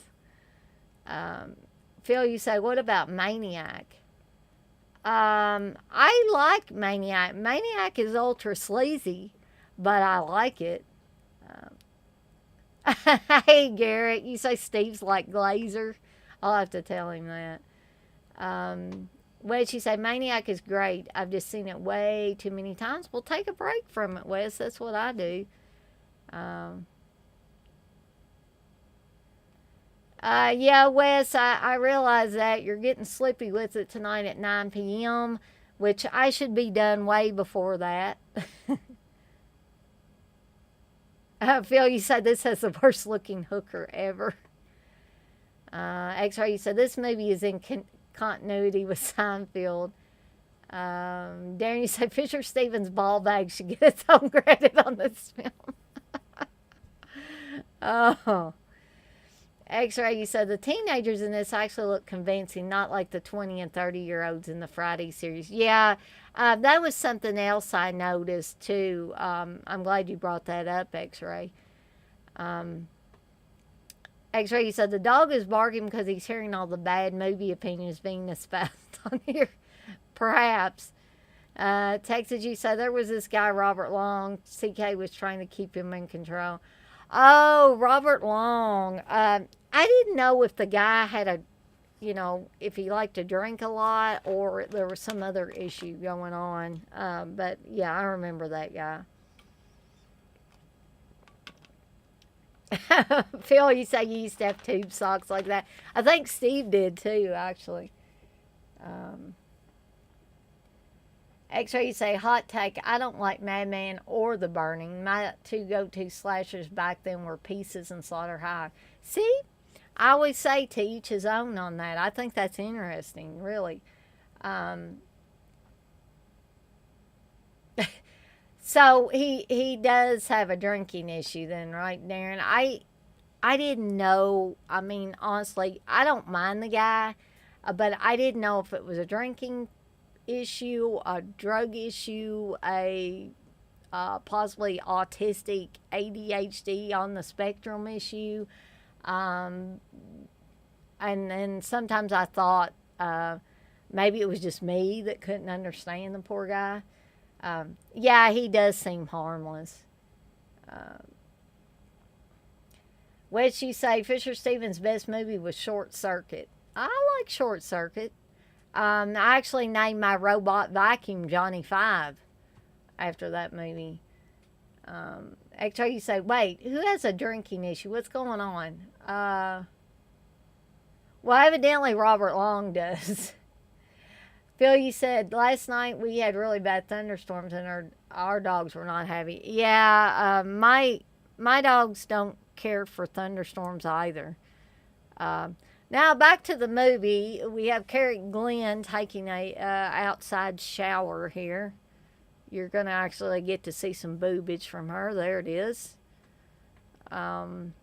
S1: Phil, you say, what about Maniac? I like Maniac. Maniac is ultra sleazy, but I like it. Hey, Garrett, you say Steve's like Glazer? I'll have to tell him that. Wes, you say Maniac is great. I've just seen it way too many times. Well, take a break from it, Wes. That's what I do. Yeah, Wes, I realize that you're getting slippy with it tonight at 9 p.m., which I should be done way before that. Phil, you said this has the worst looking hooker ever. X-Ray, you said this movie is in continuity with Seinfeld. Darren, you said Fisher Stevens' ball bag should get its own credit on this film. Oh. X-Ray, you said the teenagers in this actually look convincing, not like the 20 and 30-year-olds in the Friday series. Yeah, that was something else I noticed too. I'm glad you brought that up, X-Ray. X-Ray, you said the dog is barking because he's hearing all the bad movie opinions being espoused on here. Perhaps. Texas, you said there was this guy, Robert Long. CK was trying to keep him in control. Oh, Robert Long. I didn't know if the guy had if he liked to drink a lot or there was some other issue going on. But yeah, I remember that guy. Phil, you say you used to have tube socks like that. I think Steve did too, actually. X-Ray, you say, hot take, I don't like Madman or The Burning. My two go-to slashers back then were Pieces and Slaughter High. See? I always say to each his own on that. I think that's interesting, really. So he does have a drinking issue then, right, Darren? I didn't know. I mean, honestly, I don't mind the guy, but I didn't know if it was a drinking issue, a drug issue, a possibly autistic ADHD on the spectrum issue. Um, and sometimes I thought maybe it was just me that couldn't understand the poor guy. Yeah, he does seem harmless. Uh, what did she say? Fisher Stevens' best movie was Short Circuit. I like Short Circuit. I actually named my robot vacuum Johnny Five after that movie. Actually, you say, wait, who has a drinking issue? What's going on? Well, evidently Robert Long does. Phil, you said last night we had really bad thunderstorms and our dogs were not happy. Yeah, my dogs don't care for thunderstorms either. Uh, Now back to the movie. We have Carrie Glenn taking a outside shower here. You're gonna actually get to see some boobage from her. There it is. Um,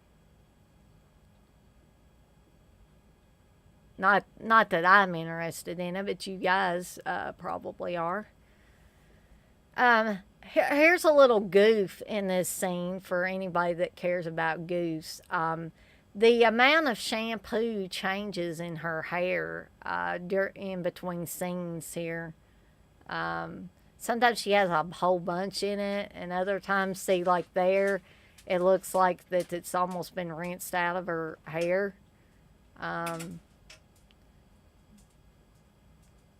S1: not that I'm interested in it, but you guys probably are. Here's a little goof in this scene for anybody that cares about goofs. The amount of shampoo changes in her hair in between scenes here. Sometimes she has a whole bunch in it, and other times, see, like there, it looks like that it's almost been rinsed out of her hair. Um,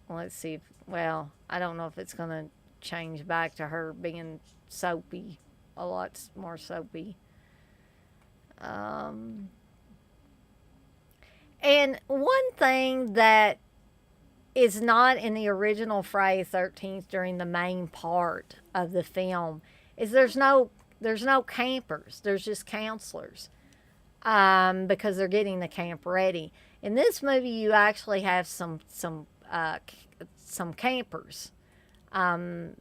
S1: let's see. Well, I don't know if it's going to change back to her being soapy, a lot more soapy. Um, and one thing that is not in the original Friday the 13th during the main part of the film is there's no campers. There's just counselors because they're getting the camp ready. In this movie, you actually have some campers, um,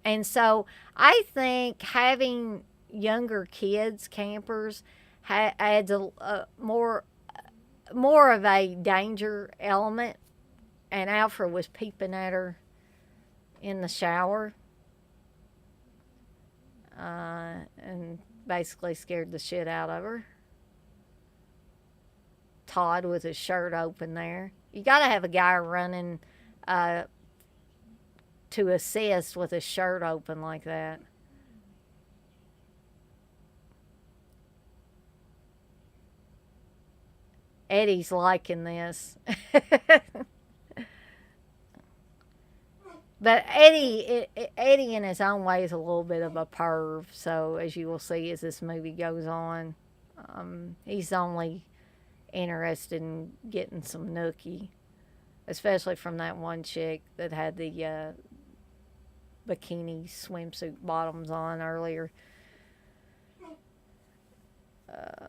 S1: and so I think having younger kids campers adds a more of a danger element. And Alfred was peeping at her in the shower and basically scared the shit out of her. Todd with his shirt open there. You got to have a guy running uh, to assist with his shirt open like that. Eddie's liking this. But Eddie in his own way is a little bit of a perv. So as you will see as this movie goes on, he's only interested in getting some nookie, especially from that one chick that had the bikini swimsuit bottoms on earlier. Uh,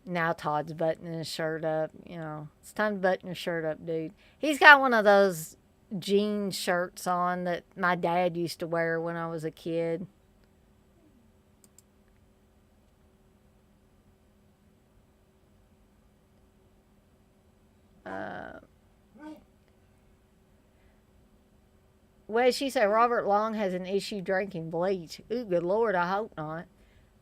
S1: Now Todd's buttoning his shirt up. You know, it's time to button your shirt up, dude. He's got one of those jean shirts on that my dad used to wear when I was a kid. Uh, well, she said Robert Long has an issue drinking bleach. Ooh, good Lord, I hope not.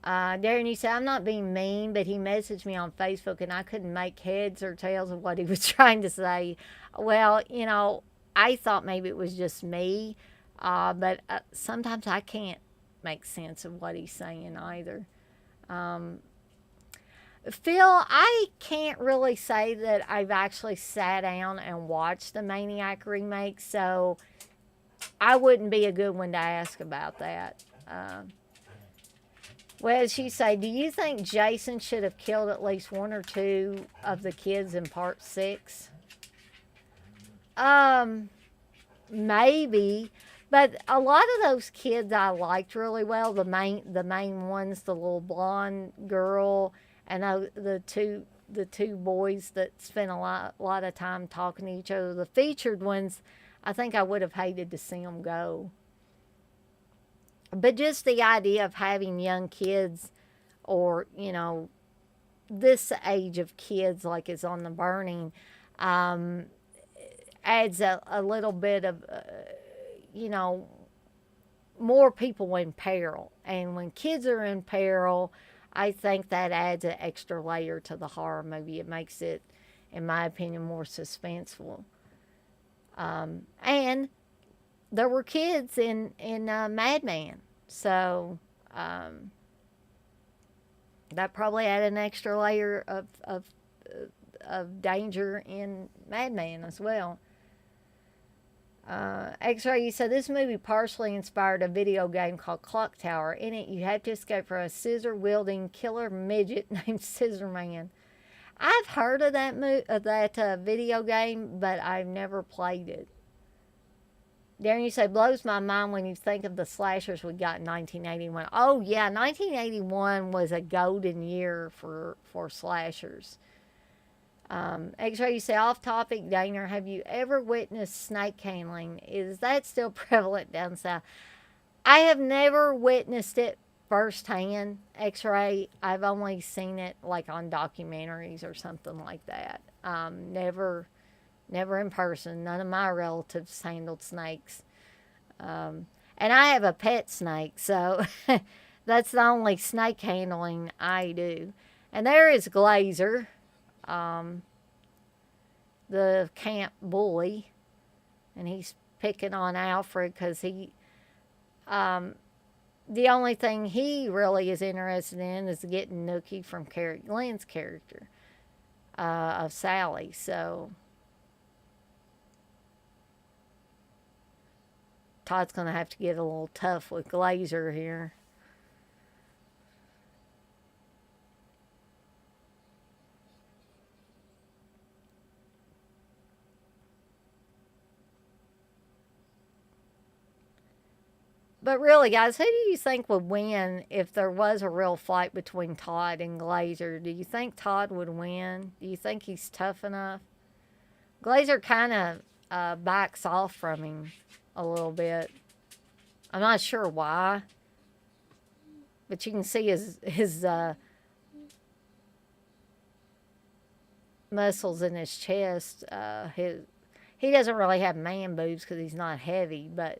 S1: Darren, you said, I'm not being mean, but he messaged me on Facebook and I couldn't make heads or tails of what he was trying to say. Well, I thought maybe it was just me, but sometimes I can't make sense of what he's saying either. Um, Phil, I can't really say that I've actually sat down and watched the Maniac remake, so I wouldn't be a good one to ask about that. Well, as you say, do you think Jason should have killed at least one or two of the kids in part 6? Um, Maybe, but a lot of those kids I liked really well. The main ones, the little blonde girl, and the two boys that spent a lot of time talking to each other. The featured ones, I think I would have hated to see them go. But just the idea of having young kids, or this age of kids, like is on the burning, um, adds a little bit of, you know, more people in peril. And when kids are in peril, I think that adds an extra layer to the horror movie. It makes it, in my opinion, more suspenseful. And there were kids in Madman, so um, that probably added an extra layer of danger in Madman as well. X-Ray, you said this movie partially inspired a video game called Clock Tower. In it, you have to escape from a scissor-wielding killer midget named Scissor Man. I've heard of that video game, but I've never played it. Darren, you say, blows my mind when you think of the slashers we got in 1981. Oh, yeah, 1981 was a golden year for slashers. X-Ray, you say, off topic, Dana, have you ever witnessed snake handling? Is that still prevalent down south? I have never witnessed it firsthand, X-Ray. I've only seen it like on documentaries or something like that. Never in person. None of my relatives handled snakes. And I have a pet snake, so that's the only snake handling I do. And there is Glazer, the camp bully, and he's picking on Alfred because the only thing he really is interested in is getting Nookie from Carrie Glenn's character of Sally. So Todd's going to have to get a little tough with Glazer here. But really, guys, who do you think would win if there was a real fight between Todd and Glazer? Do you think Todd would win? Do you think he's tough enough? Glazer kind of backs off from him a little bit. I'm not sure why, but you can see his muscles in his chest. He doesn't really have man boobs because he's not heavy, but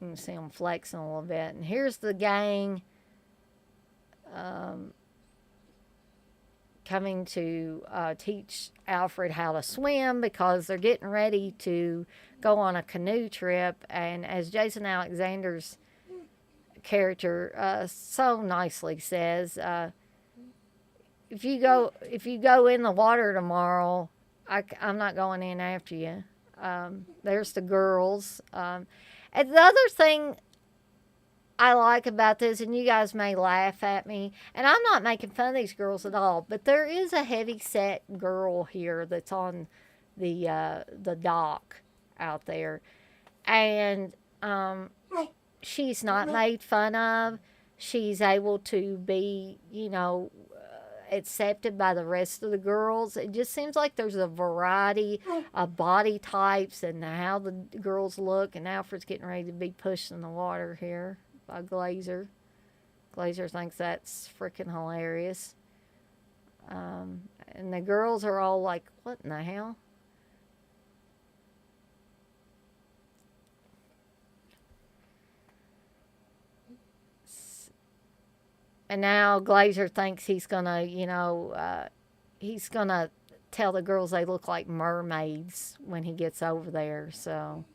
S1: you can see him flexing a little bit. And here's the gang coming to teach Alfred how to swim because they're getting ready to go on a canoe trip. And as Jason Alexander's character so nicely says, if you go in the water tomorrow, I'm not going in after you. There's the girls. And the other thing I like about this, and you guys may laugh at me, and I'm not making fun of these girls at all, but there is a heavy set girl here that's on the dock out there, and she's not made fun of. She's able to be, accepted by the rest of the girls. It just seems like there's a variety of body types and how the girls look, and Alfred's getting ready to be pushed in the water here by Glazer. Glazer thinks that's freaking hilarious. And the girls are all like, what in the hell? And now Glazer thinks he's gonna, he's gonna tell the girls they look like mermaids when he gets over there. So,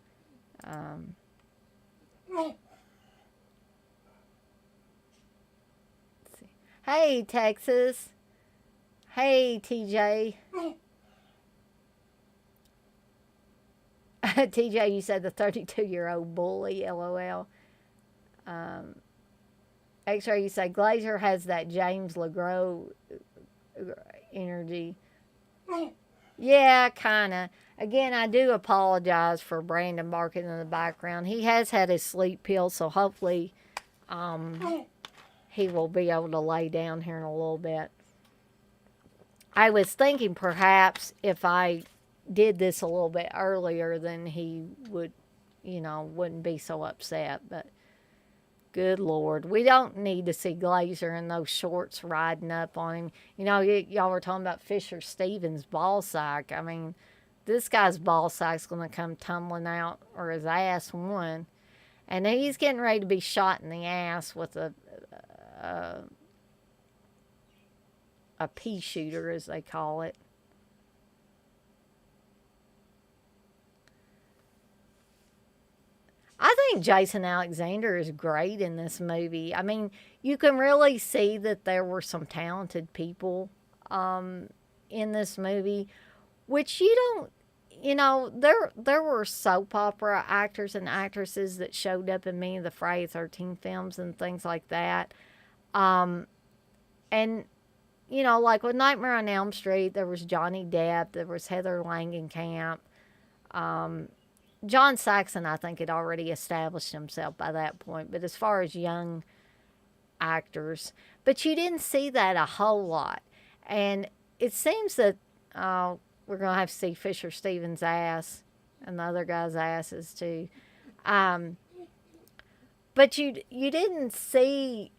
S1: hey Texas, hey TJ, TJ, you said the 32-year-old bully, LOL. X-Ray, you say Glazer has that James LeGros energy. Yeah, kind of. Again, I do apologize for Brandon barking in the background. He has had his sleep pill, so hopefully he will be able to lay down here in a little bit. I was thinking perhaps if I did this a little bit earlier, then he would, wouldn't be so upset, but Good Lord. We don't need to see Glazer in those shorts riding up on him. You know, y'all were talking about Fisher Stevens' ball sack. I mean, this guy's ball sack's going to come tumbling out, or his ass one. And he's getting ready to be shot in the ass with a pea shooter, as they call it. I think Jason Alexander is great in this movie. I mean, you can really see that there were some talented people in this movie, which you don't. You know, there were soap opera actors and actresses that showed up in many of the Friday 13 films and things like that. Um, and you know, like with Nightmare on Elm Street, there was Johnny Depp, there was Heather Langenkamp. Um, John Saxon, I think, had already established himself by that point. But as far as young actors, but you didn't see that a whole lot. And it seems that we're going to have to see Fisher Stevens' ass and the other guy's asses too. Um, but you didn't see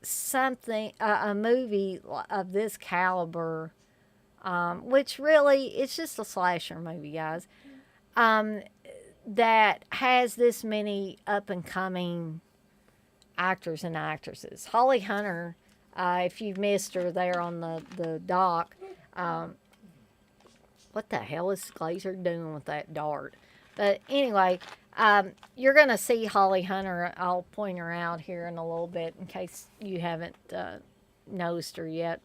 S1: something a movie of this caliber, which really it's just a slasher movie, guys. Um, that has this many up and coming actors and actresses. Holly Hunter, if you missed her there on the dock, what the hell is Glazer doing with that dart? But anyway, you're going to see Holly Hunter. I'll point her out here in a little bit in case you haven't noticed her yet.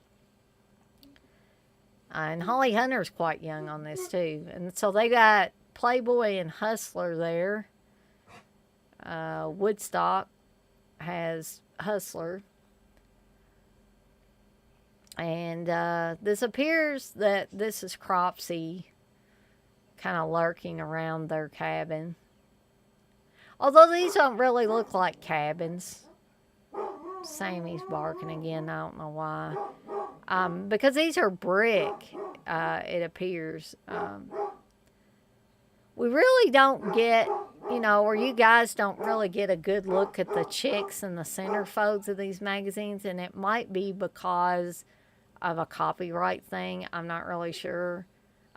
S1: And Holly Hunter's quite young on this too. And so they got Playboy and Hustler there. Woodstock has Hustler. And this appears that this is Cropsey kind of lurking around their cabin. Although these don't really look like cabins. Sammy's barking again. I don't know why. Because these are brick, it appears. We really don't get, or you guys don't really get a good look at the chicks and the centerfolds of these magazines, and it might be because of a copyright thing. I'm not really sure.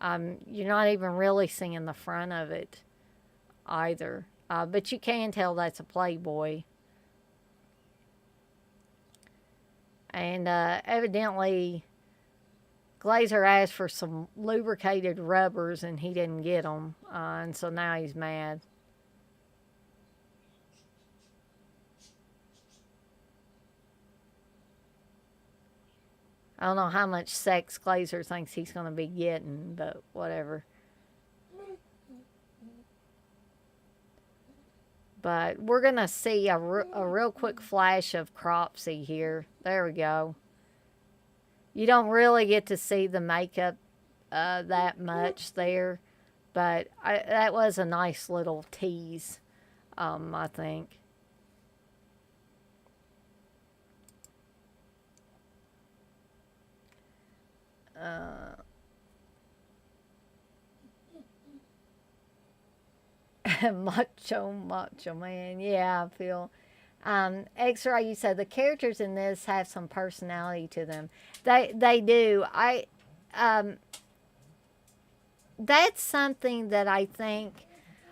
S1: You're not even really seeing the front of it either. But you can tell that's a Playboy. And evidently, Glazer asked for some lubricated rubbers and he didn't get them. And so now he's mad. I don't know how much sex Glazer thinks he's going to be getting, but whatever. But we're going to see a real quick flash of Cropsey here. There we go. You don't really get to see the makeup that much there. But that was a nice little tease, I think. Macho man. Yeah, I feel. X-Ray, you said the characters in this have some personality to them. They do. That's something that I think,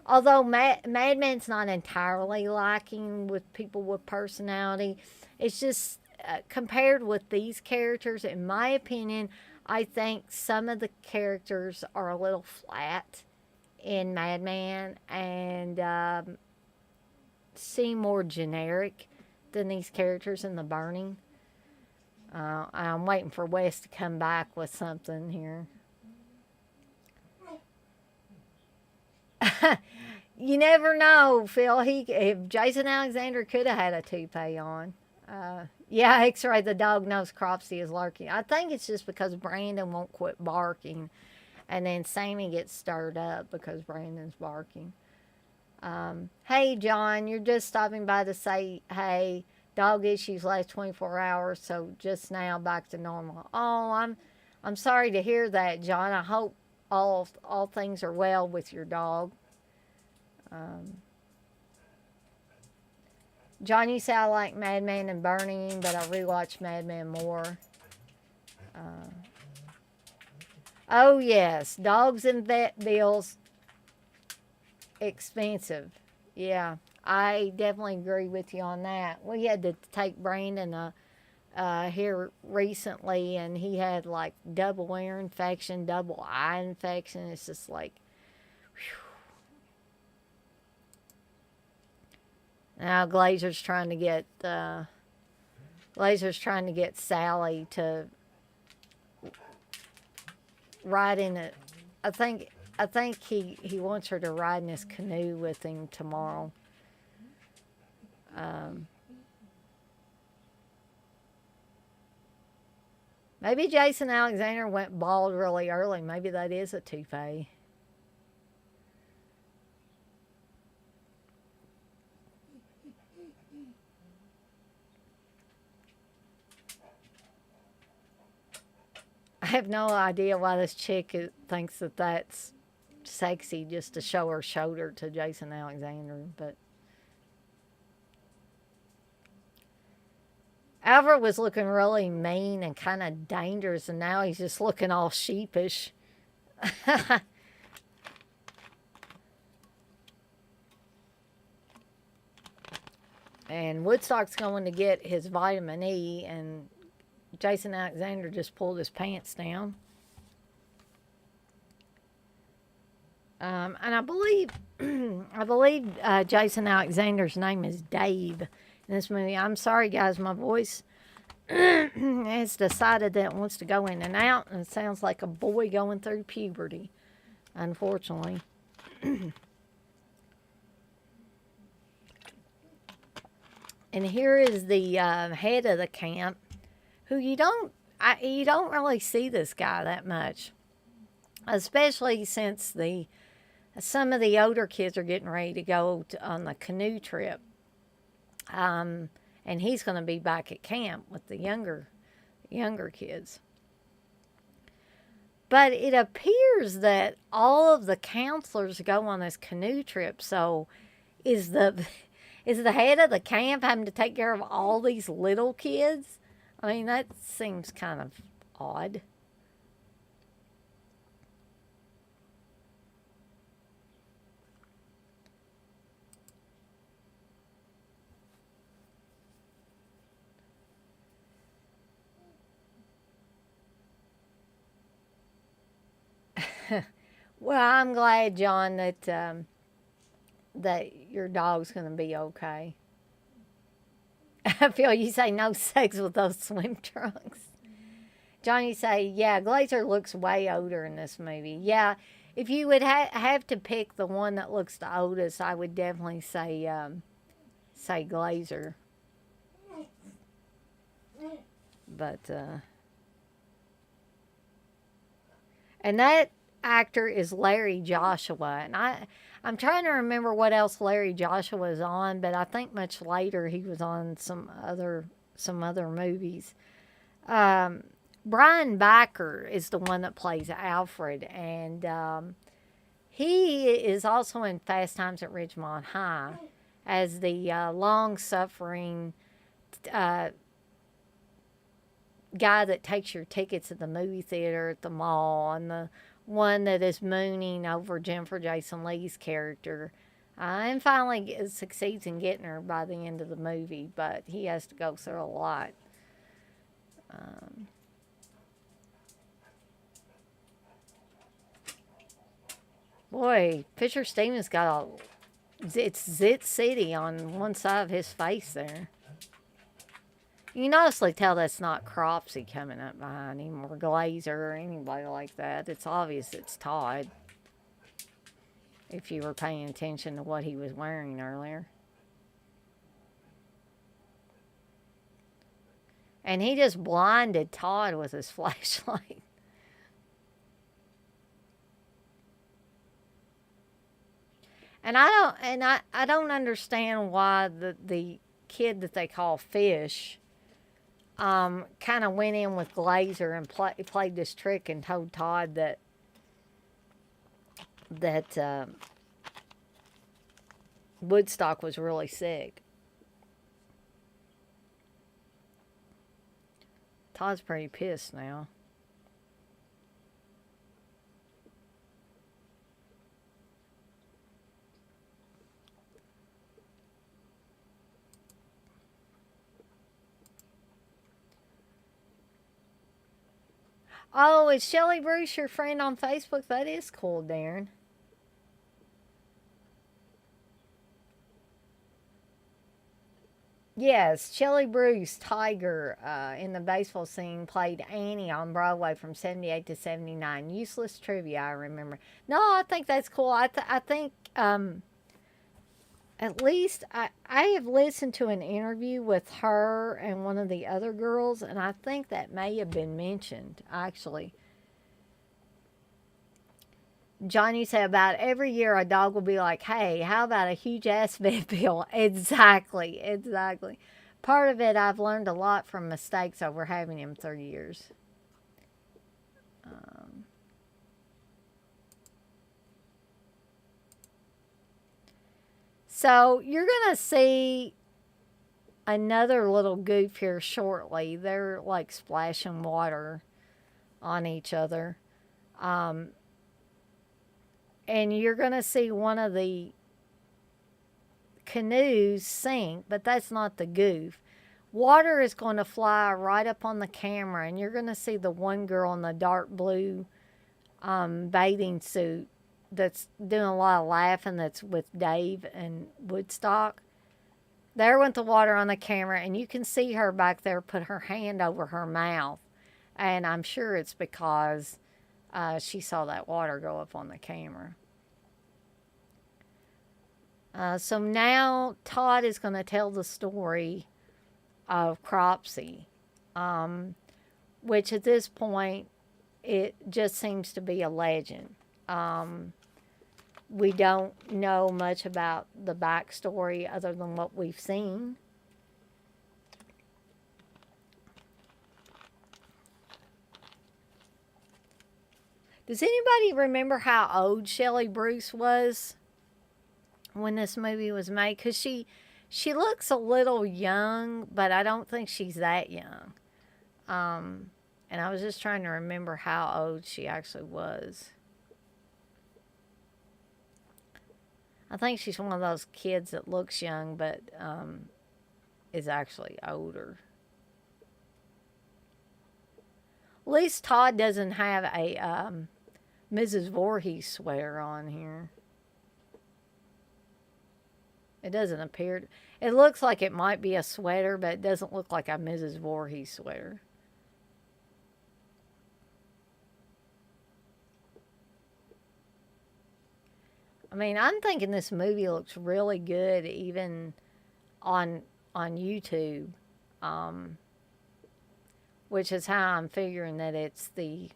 S1: although Mad Men's not entirely lacking with people with personality, it's just compared with these characters, in my opinion, I think some of the characters are a little flat in Madman and seem more generic than these characters in The Burning. I'm waiting for Wes to come back with something here. You never know, Phil. If Jason Alexander could have had a toupee on. Yeah, X-Ray, the dog knows Cropsey is lurking. I think it's just because Brandon won't quit barking. And then Sammy gets stirred up because Brandon's barking. Hey, John, you're just stopping by to say, hey, dog issues last 24 hours, so just now back to normal. Oh, I'm sorry to hear that, John. I hope all things are well with your dog. John, you say I like Madman and Burning, but I rewatch Madman more. Uh, oh yes, dogs and vet bills expensive. Yeah, I definitely agree with you on that. We had to take Brandon here recently, and he had like double ear infection, double eye infection. It's just like, now Glazer's trying to get Sally to ride in it. I think I think he wants her to ride in his canoe with him tomorrow. Um, Maybe Jason Alexander went bald really early. Maybe that is a toupee. I have no idea why this chick thinks that that's sexy just to show her shoulder to Jason Alexander. But Alfred was looking really mean and kind of dangerous, and now he's just looking all sheepish. And Woodstock's going to get his vitamin E, and Jason Alexander just pulled his pants down. And I believe, Jason Alexander's name is Dave in this movie. I'm sorry, guys, my voice has decided that it wants to go in and out, and it sounds like a boy going through puberty, unfortunately. And here is the head of the camp, who you don't really see this guy that much, especially since some of the older kids are getting ready to go on the canoe trip, and he's going to be back at camp with the younger kids. But it appears that all of the counselors go on this canoe trip. So is the is the head of the camp having to take care of all these little kids? I mean, that seems kind of odd. Well, I'm glad, John, that your dog's going to be okay. I feel you say no sex with those swim trunks. Johnny say, yeah, Glazer looks way older in this movie. Yeah, if you would have to pick the one that looks the oldest, I would definitely say Glazer. But and that actor is Larry Joshua, and I'm trying to remember what else Larry Joshua was on, but I think much later he was on some other movies. Um, Brian Backer is the one that plays Alfred, and he is also in Fast Times at Ridgemont High as the long-suffering uh, guy that takes your tickets at the movie theater at the mall, and the one that is mooning over Jennifer Jason Leigh's character. And finally succeeds in getting her by the end of the movie, but he has to go through a lot. Um, Boy, Fisher Stevens got it's Zit City on one side of his face there. You can honestly tell that's not Cropsey coming up behind him, or Glazer, or anybody like that. It's obvious it's Todd, if you were paying attention to what he was wearing earlier. And he just blinded Todd with his flashlight. And I don't understand why the kid that they call Fish kind of went in with Glazer and played this trick and told Todd that Woodstock was really sick. Todd's pretty pissed now. Oh, is Shelly Bruce your friend on Facebook? That is cool, Darren. Yes, Shelley Bruce, Tiger, in the baseball scene, played Annie on Broadway from 78 to 79. Useless trivia, I remember. No, I think that's cool. I think at least I have listened to an interview with her and one of the other girls, and I think that may have been mentioned, actually. Johnny said about every year a dog will be like, hey, how about a huge ass vet bill? Exactly, exactly. Part of it, I've learned a lot from mistakes over having him 30 years. Um, so you're going to see another little goof here shortly. They're like splashing water on each other. Um, and you're going to see one of the canoes sink, but that's not the goof. Water is going to fly right up on the camera, and you're going to see the one girl in the dark blue bathing suit that's doing a lot of laughing, that's with Dave and Woodstock. There went the water on the camera, and you can see her back there put her hand over her mouth. And I'm sure it's because she saw that water go up on the camera. So now Todd is going to tell the story of Cropsey, which at this point, it just seems to be a legend. We don't know much about the backstory other than what we've seen. Does anybody remember how old Shelley Bruce was when this movie was made? Because she looks a little young, but I don't think she's that young. And I was just trying to remember how old she actually was. I think she's one of those kids that looks young, but is actually older. At least Todd doesn't have a Mrs. Voorhees sweater on here. It doesn't appear. It looks like it might be a sweater, but it doesn't look like a Mrs. Voorhees sweater. I mean, I'm thinking this movie looks really good, even on YouTube, um, which is how I'm figuring that it's the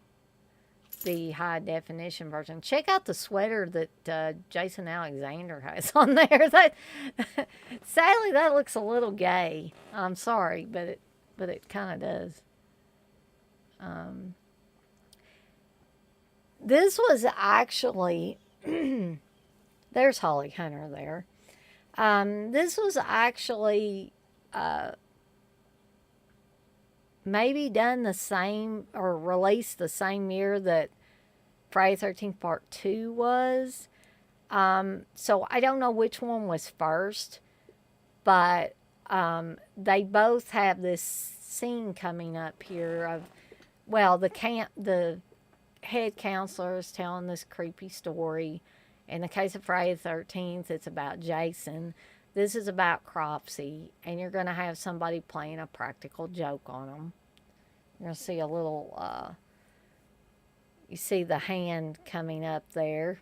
S1: high definition version. Check out the sweater that Jason Alexander has on there. That sadly that looks a little gay. I'm sorry, but it kind of does. Um, this was actually there's Holly Hunter there. This was actually maybe done the same or released the same year that Friday 13th Part 2 was. So I don't know which one was first, but they both have this scene coming up here of, well, the head counselor is telling this creepy story. In the case of Friday the 13th, it's about Jason. This is about Cropsey, and you're going to have somebody playing a practical joke on them. You're going to see a little, you see the hand coming up there.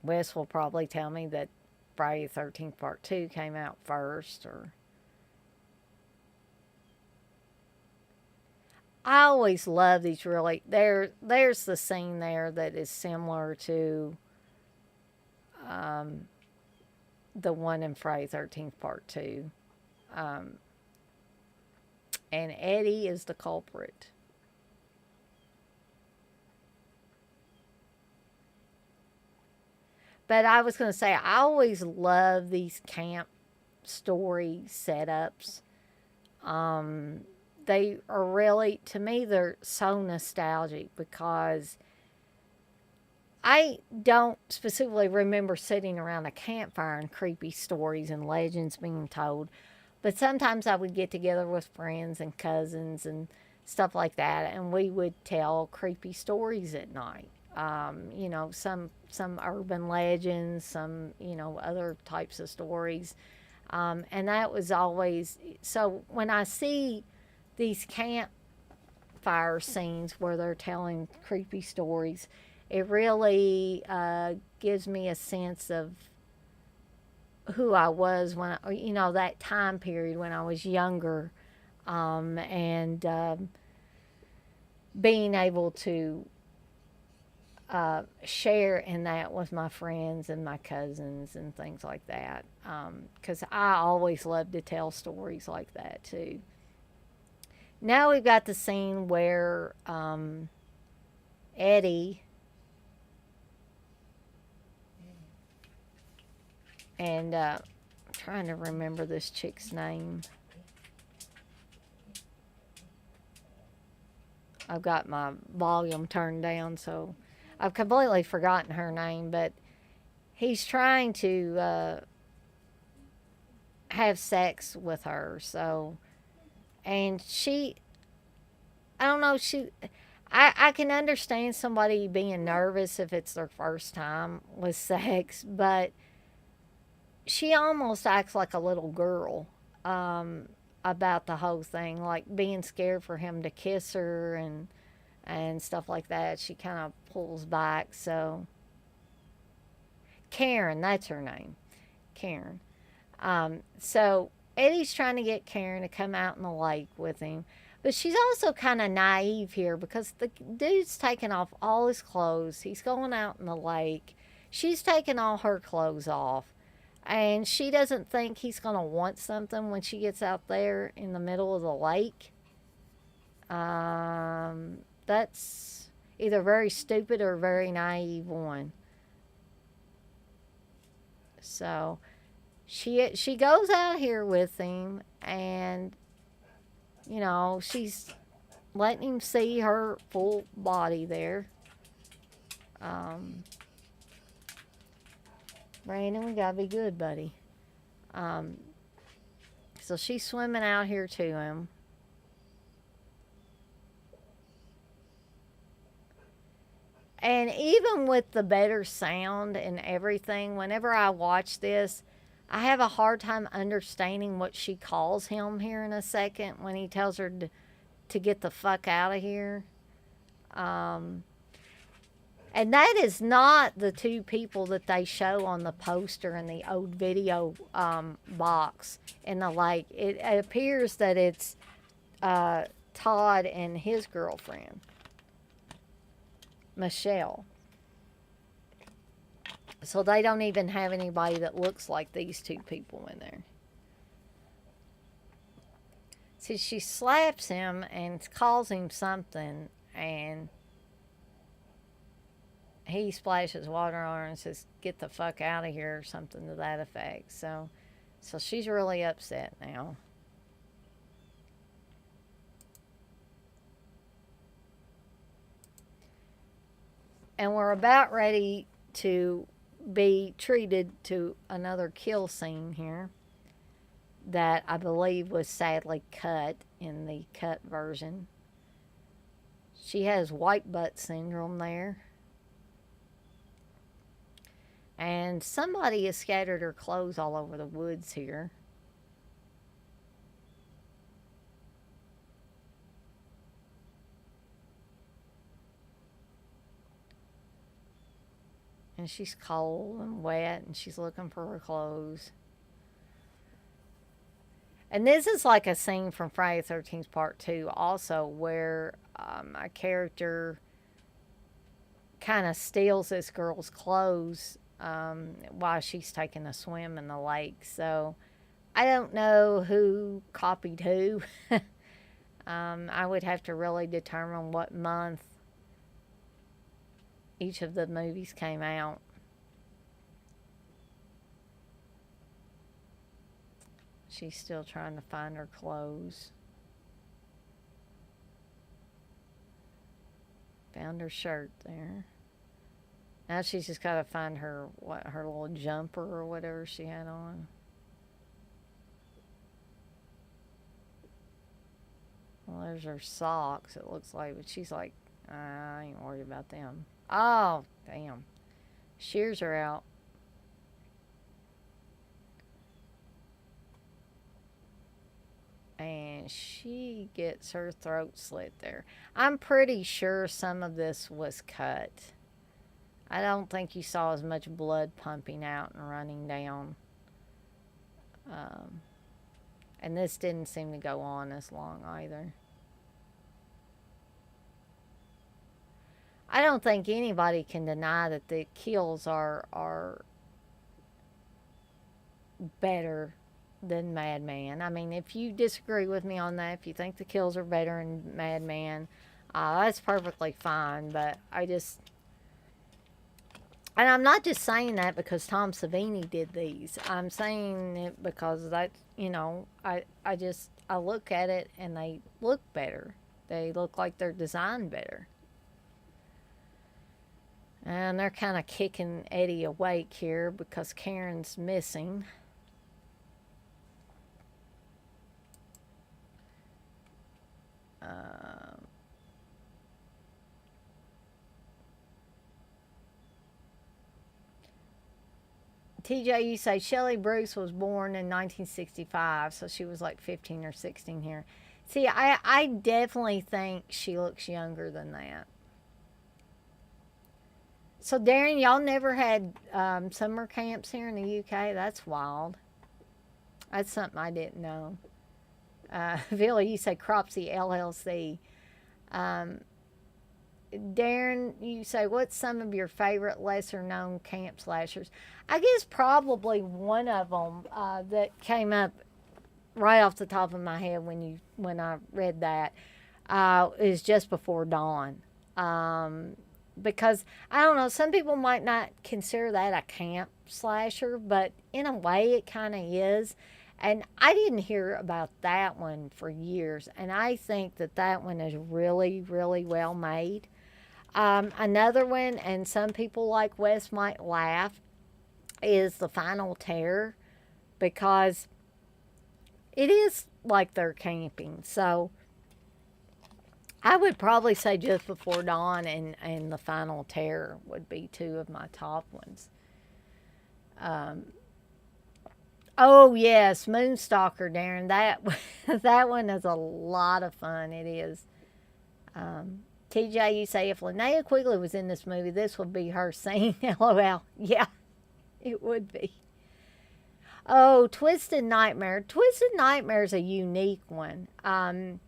S1: Wes will probably tell me that Friday the 13th Part 2 came out first, or I always love these really. There's the scene there that is similar to the one in Friday 13th Part 2. And Eddie is the culprit. But I was going to say, I always love these camp story setups. They are really, to me, they're so nostalgic because I don't specifically remember sitting around a campfire and creepy stories and legends being told, but sometimes I would get together with friends and cousins and stuff like that, and we would tell creepy stories at night. Some urban legends, some other types of stories, and that was always so. When I see these campfire scenes where they're telling creepy stories, it really gives me a sense of who I was when that time period when I was younger, and being able to share in that with my friends and my cousins and things like that. Because I always loved to tell stories like that too. Now we've got the scene where Eddie and I'm trying to remember this chick's name. I've got my volume turned down, so I've completely forgotten her name, but he's trying to have sex with her. So, and I don't know, I can understand somebody being nervous if it's their first time with sex, but she almost acts like a little girl about the whole thing, like being scared for him to kiss her and stuff like that. She kind of pulls back. So Karen, that's her name, Karen. So Eddie's trying to get Karen to come out in the lake with him, but she's also kind of naive here because the dude's taking off all his clothes. He's going out in the lake. She's taking all her clothes off. And she doesn't think he's going to want something when she gets out there in the middle of the lake. That's either very stupid or very naive one. So she goes out here with him, and she's letting him see her full body there. Brandon, we gotta be good, buddy. Um, so she's swimming out here to him. And even with the better sound and everything, whenever I watch this, I have a hard time understanding what she calls him here in a second when he tells her to get the fuck out of here. Um, and that is not the two people that they show on the poster in the old video box in the lake. It appears that it's Todd and his girlfriend, Michelle. So they don't even have anybody that looks like these two people in there. See, she slaps him and calls him something, and he splashes water on her and says, "Get the fuck out of here," or something to that effect. So she's really upset now. And we're about ready to be treated to another kill scene here that I believe was sadly cut in the cut version. She has white butt syndrome there. And somebody has scattered her clothes all over the woods here. And she's cold and wet, and she's looking for her clothes. And this is like a scene from Friday the 13th Part 2 also, where a character kind of steals this girl's clothes while she's taking a swim in the lake. So I don't know who copied who. I would have to really determine what month each of the movies came out. She's still trying to find her clothes. Found her shirt there. Now she's just got to find her little jumper or whatever she had on. Well, there's her socks, it looks like, but she's like, I ain't worried about them. Oh, damn. Shears are out. And she gets her throat slit there. I'm pretty sure some of this was cut. I don't think you saw as much blood pumping out and running down. Um, and this didn't seem to go on as long either. I don't think anybody can deny that the kills are better than Madman. I mean, if you disagree with me on that, if you think the kills are better in Madman, that's perfectly fine. But and I'm not just saying that because Tom Savini did these. I'm saying it because I look at it and they look better. They look like they're designed better. And they're kind of kicking Eddie awake here because Karen's missing. TJ, you say Shelley Bruce was born in 1965, so she was like 15 or 16 here. See, I definitely think she looks younger than that. So, Darren, y'all never had summer camps here in the UK? That's wild. That's something I didn't know. Villa, you say Cropsey LLC. Darren, you say, what's some of your favorite lesser known camp slashers? I guess probably one of them that came up right off the top of my head when I read that is Just Before Dawn. Because, I don't know, some people might not consider that a camp slasher, but in a way it kind of is. And I didn't hear about that one for years, and I think that one is really, really well made. Another one, and some people like Wes might laugh, is The Final Terror, because it is like they're camping. So I would probably say Just Before Dawn and The Final Terror would be two of my top ones. Oh yes, Moonstalker, Darren. That that one is a lot of fun. It is. TJ, you say if Linnea Quigley was in this movie, this would be her saying LOL. Yeah, it would be. Oh, Twisted Nightmare. Twisted Nightmare is a unique one. And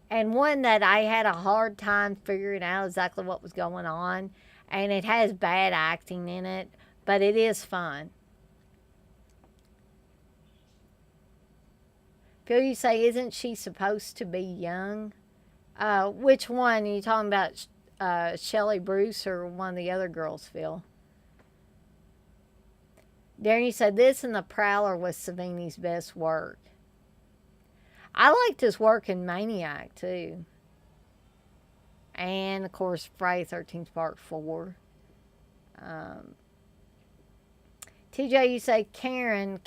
S1: one that I had a hard time figuring out exactly what was going on. And it has bad acting in it, but it is fun. Phil, you say, isn't she supposed to be young? Which one? Are you talking about Shelley Bruce or one of the other girls, Phil? Darren, you said this and The Prowler was Savini's best work. I liked his work in Maniac, too. And, of course, Friday 13th Part 4. TJ, you say Carolyn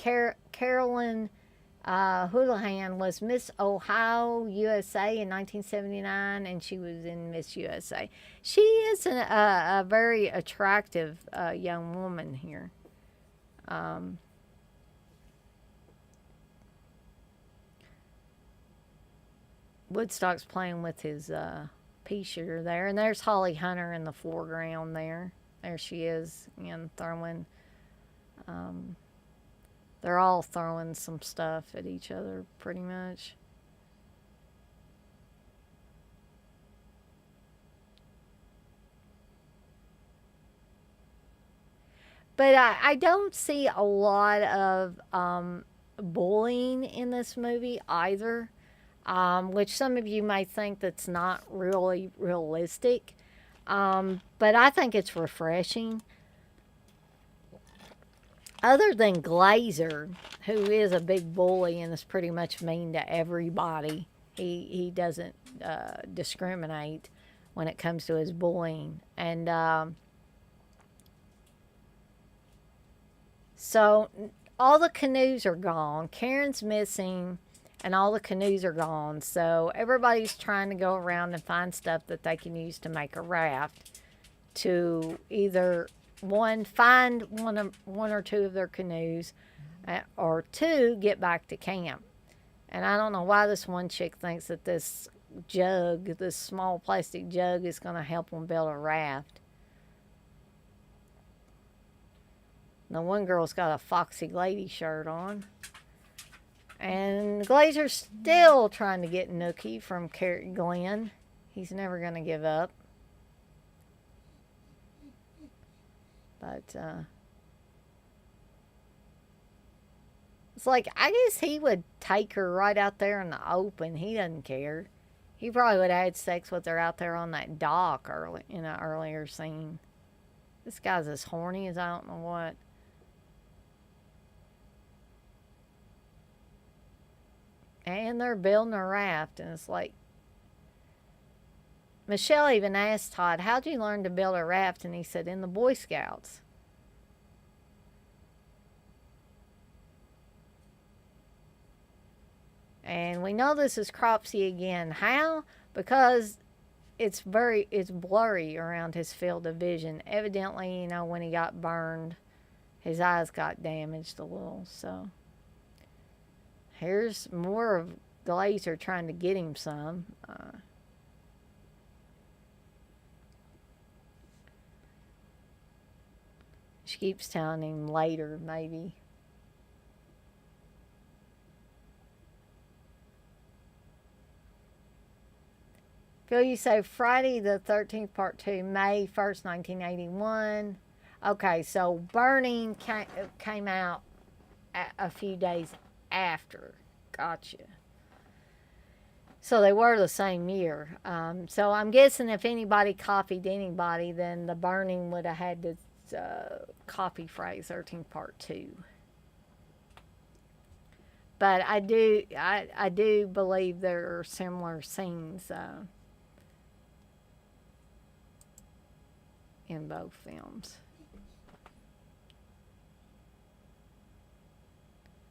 S1: Houlihan was Miss Ohio, USA in 1979, and she was in Miss USA. She is a very attractive young woman here. Woodstock's playing with his pea shooter there, and there's Holly Hunter in the foreground there. There she is, and throwing. They're all throwing some stuff at each other, pretty much. But I don't see a lot of bullying in this movie either, which some of you may think that's not really realistic. But I think it's refreshing. Other than Glazer, who is a big bully and is pretty much mean to everybody, he doesn't discriminate when it comes to his bullying. And so all the canoes are gone. Karen's missing, and all the canoes are gone. So everybody's trying to go around and find stuff that they can use to make a raft to either find one or two of their canoes, or two, get back to camp. And I don't know why this one chick thinks that this small plastic jug, is going to help them build a raft. The one girl's got a Foxy Lady shirt on. And Glazer's still trying to get Nookie from Glenn. He's never going to give up. But it's like, I guess he would take her right out there in the open. He doesn't care. He probably would have had sex with her out there on that dock in an earlier scene. This guy's as horny as I don't know what. And they're building a raft, and it's like, Michelle even asked Todd, how'd you learn to build a raft? And he said, in the Boy Scouts. And we know this is Cropsey again. How? Because it's blurry around his field of vision. Evidently, when he got burned, his eyes got damaged a little. So here's more of Glazer trying to get him some. She keeps telling him later, maybe. Phil, you say Friday the 13th, Part 2, May 1st, 1981. Okay, so Burning came out a few days after. Gotcha. So they were the same year. So I'm guessing if anybody copied anybody, then the Burning would have had to copy Friday 13th, Part 2. But I do believe there are similar scenes in both films.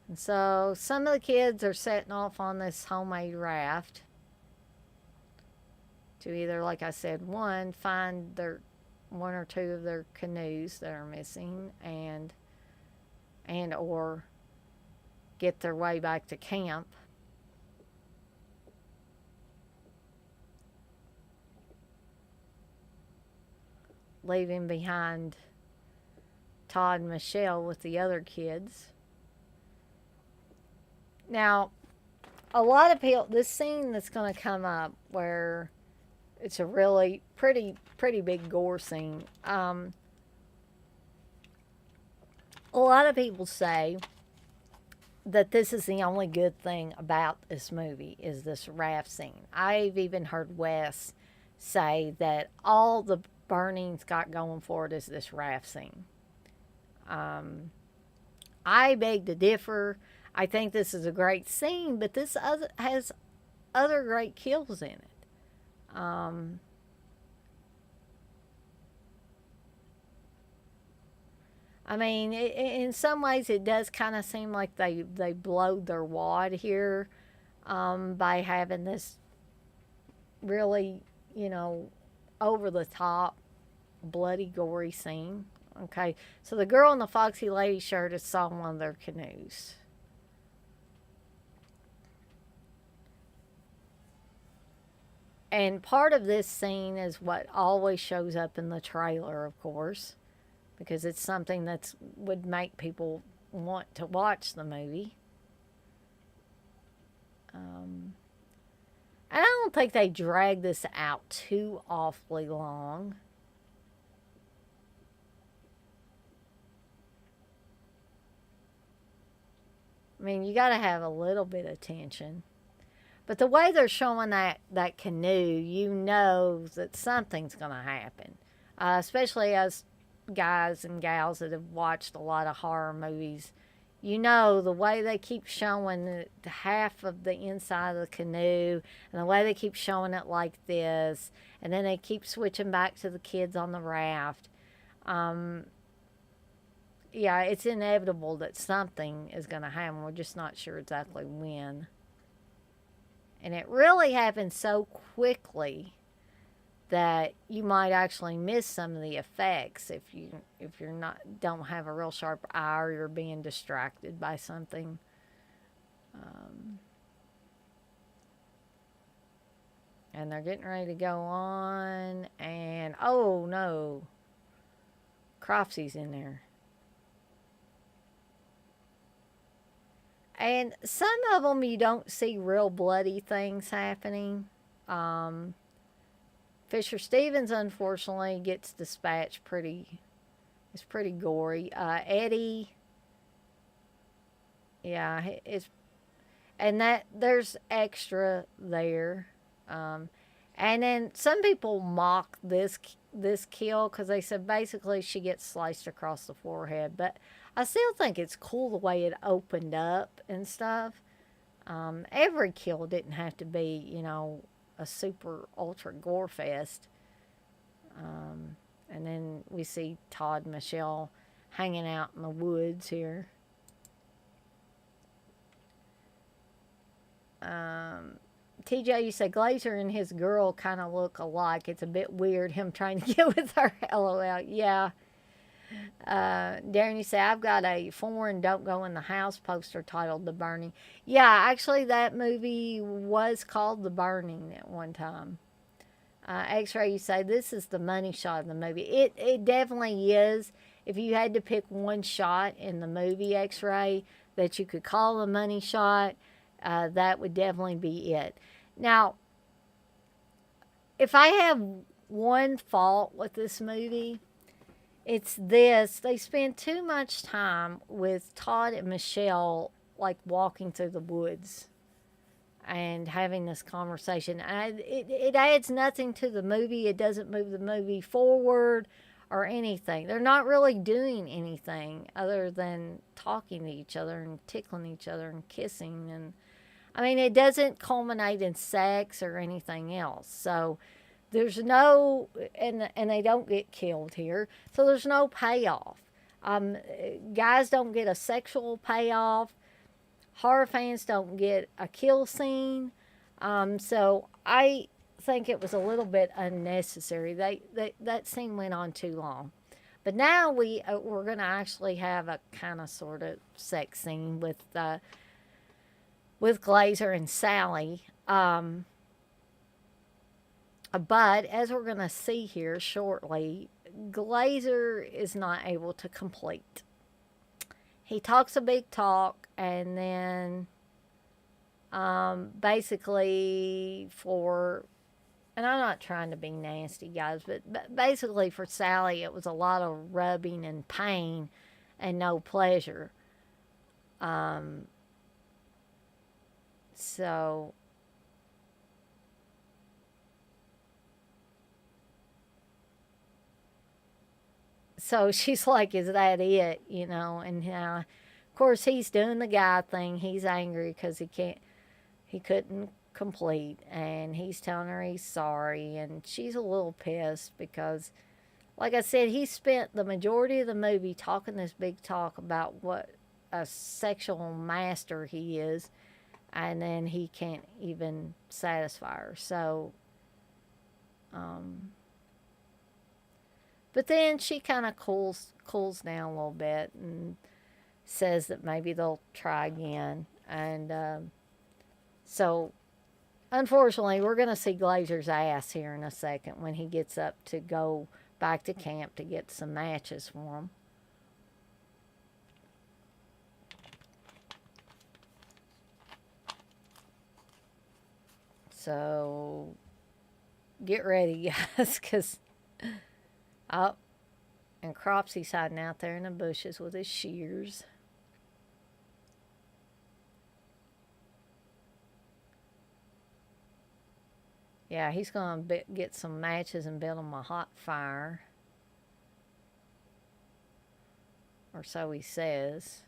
S1: And so some of the kids are setting off on this homemade raft to either, like I said, find their one or two of their canoes that are missing, and or get their way back to camp. Leaving behind Todd and Michelle with the other kids. Now, a lot of people, this scene that's going to come up where it's a really pretty big gore scene. A lot of people say that this is the only good thing about this movie, is this raft scene. I've even heard Wes say that all the Burning's got going for it is this raft scene. I beg to differ. I think this is a great scene, but this has other great kills in it. I mean, in some ways, it does kind of seem like they blowed their wad here by having this really, over the top, bloody, gory scene. Okay, so the girl in the Foxy Lady shirt is saw one of their canoes. And part of this scene is what always shows up in the trailer, of course, because it's something that would make people want to watch the movie. And I don't think they drag this out too awfully long. I mean, you got to have a little bit of tension. But the way they're showing that canoe, you know that something's going to happen. Especially as guys and gals that have watched a lot of horror movies, you know, the way they keep showing the half of the inside of the canoe, and the way they keep showing it like this, and then they keep switching back to the kids on the raft. Um, yeah, it's inevitable that something is going to happen. We're just not sure exactly when. And it really happens so quickly that you might actually miss some of the effects if you're not don't have a real sharp eye or you're being distracted by something. Um, and they're getting ready to go on, and oh no, Cropsy's in there. And some of them you don't see real bloody things happening. Um, Fisher Stevens unfortunately gets dispatched pretty. It's pretty gory. Eddie, yeah, it's and that there's extra there. Um, and then some people mock this kill because they said basically she gets sliced across the forehead, but I still think it's cool the way it opened up and stuff. Every kill didn't have to be, a super ultra gore fest. Um, and then we see Todd and Michelle hanging out in the woods here. Um, TJ, you say Glazer and his girl kind of look alike. It's a bit weird him trying to get with her. LOL. Yeah. Darren, you say I've got a foreign "Don't Go in the House" poster titled "The Burning." Yeah, actually, that movie was called "The Burning" at one time. X-Ray, you say this is the money shot of the movie. It definitely is. If you had to pick one shot in the movie X-Ray that you could call a money shot, that would definitely be it. Now, if I have one fault with this movie, it's this. They spend too much time with Todd and Michelle, like walking through the woods and having this conversation. It adds nothing to the movie. It doesn't move the movie forward or anything. They're not really doing anything other than talking to each other and tickling each other and kissing. And I mean, it doesn't culminate in sex or anything else. So there's no, and they don't get killed here. So there's no payoff. Guys don't get a sexual payoff. Horror fans don't get a kill scene. So I think it was a little bit unnecessary. That scene went on too long. But now we're going to actually have a kind of sort of sex scene with Glazer and Sally. But as we're going to see here shortly, Glazer is not able to complete. He talks a big talk, and then basically and I'm not trying to be nasty, guys, but basically for Sally, it was a lot of rubbing and pain and no pleasure. Um, so So she's like, "Is that it?" And of course, he's doing the guy thing. He's angry because he couldn't complete, and he's telling her he's sorry, and she's a little pissed because, like I said, he spent the majority of the movie talking this big talk about what a sexual master he is, and then he can't even satisfy her. So, um, but then she kind of cools down a little bit and says that maybe they'll try again. And so, unfortunately, we're going to see Glazer's ass here in a second when he gets up to go back to camp to get some matches for him. So, get ready, guys, because oh, and Cropsy's hiding out there in the bushes with his shears. Yeah, he's going to get some matches and build him a hot fire. or so he says.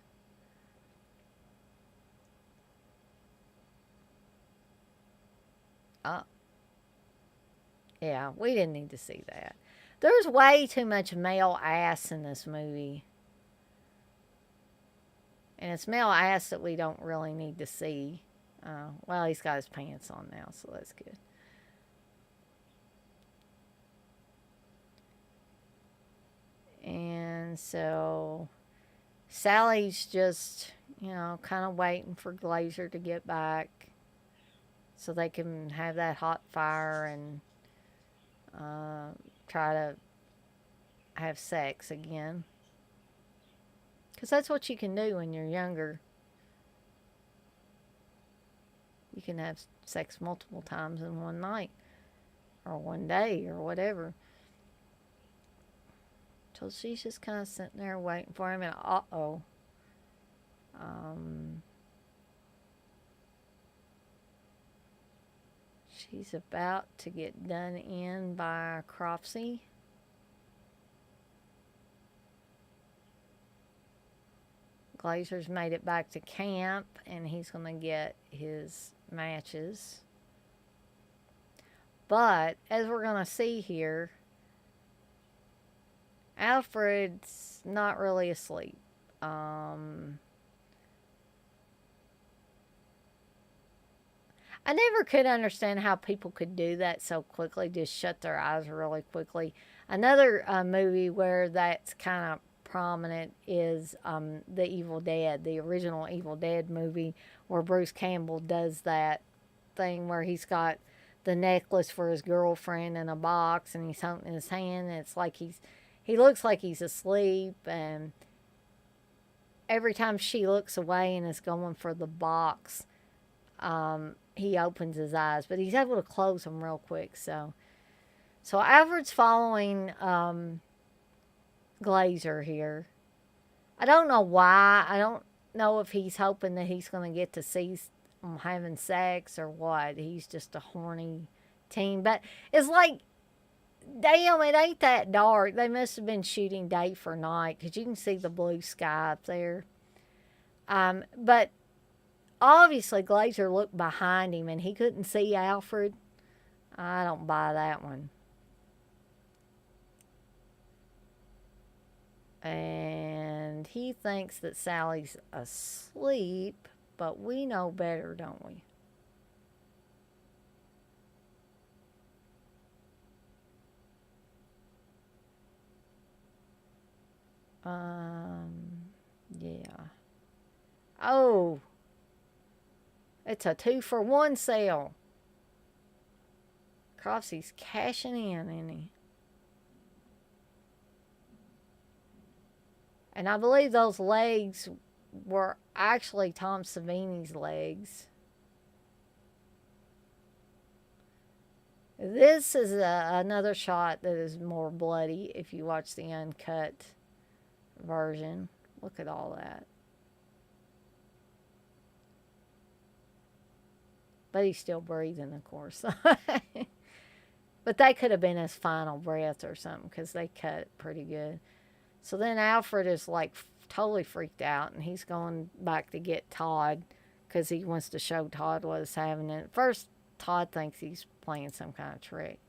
S1: Uh, yeah, we didn't need to see that. There's way too much male ass in this movie. And it's male ass that we don't really need to see. Well, he's got his pants on now, so that's good. And so Sally's just, kind of waiting for Glazer to get back so they can have that hot fire and try to have sex again. Because that's what you can do when you're younger. You can have sex multiple times in one night or one day or whatever. So she's just kind of sitting there waiting for him, and um, she's about to get done in by Cropsey. Glazer's made it back to camp, and he's going to get his matches. But as we're going to see here, Alfred's not really asleep. I never could understand how people could do that so quickly, just shut their eyes really quickly. Another movie where that's kind of prominent is The Evil Dead, the original Evil Dead movie, where Bruce Campbell does that thing where he's got the necklace for his girlfriend in a box and he's holding in his hand, and it's like he looks like he's asleep, and every time she looks away and is going for the box, he opens his eyes, but he's able to close them real quick. So Alfred's following Glazer here. I don't know why. I don't know if he's hoping that he's going to get to see them having sex or what. He's just a horny teen. But it's like, damn, it ain't that dark. They must have been shooting day for night because you can see the blue sky up there. But obviously, Glazer looked behind him and he couldn't see Alfred. I don't buy that one. And he thinks that Sally's asleep, but we know better, don't we? Yeah. Oh, it's a 2-for-1 sale. Cropsey's cashing in, isn't he? And I believe those legs were actually Tom Savini's legs. This is another shot that is more bloody if you watch the uncut version. Look at all that. But he's still breathing, of course. But that could have been his final breath or something because they cut it pretty good. So then Alfred is like totally freaked out, and he's going back to get Todd because he wants to show Todd what is happening. At first, Todd thinks he's playing some kind of trick.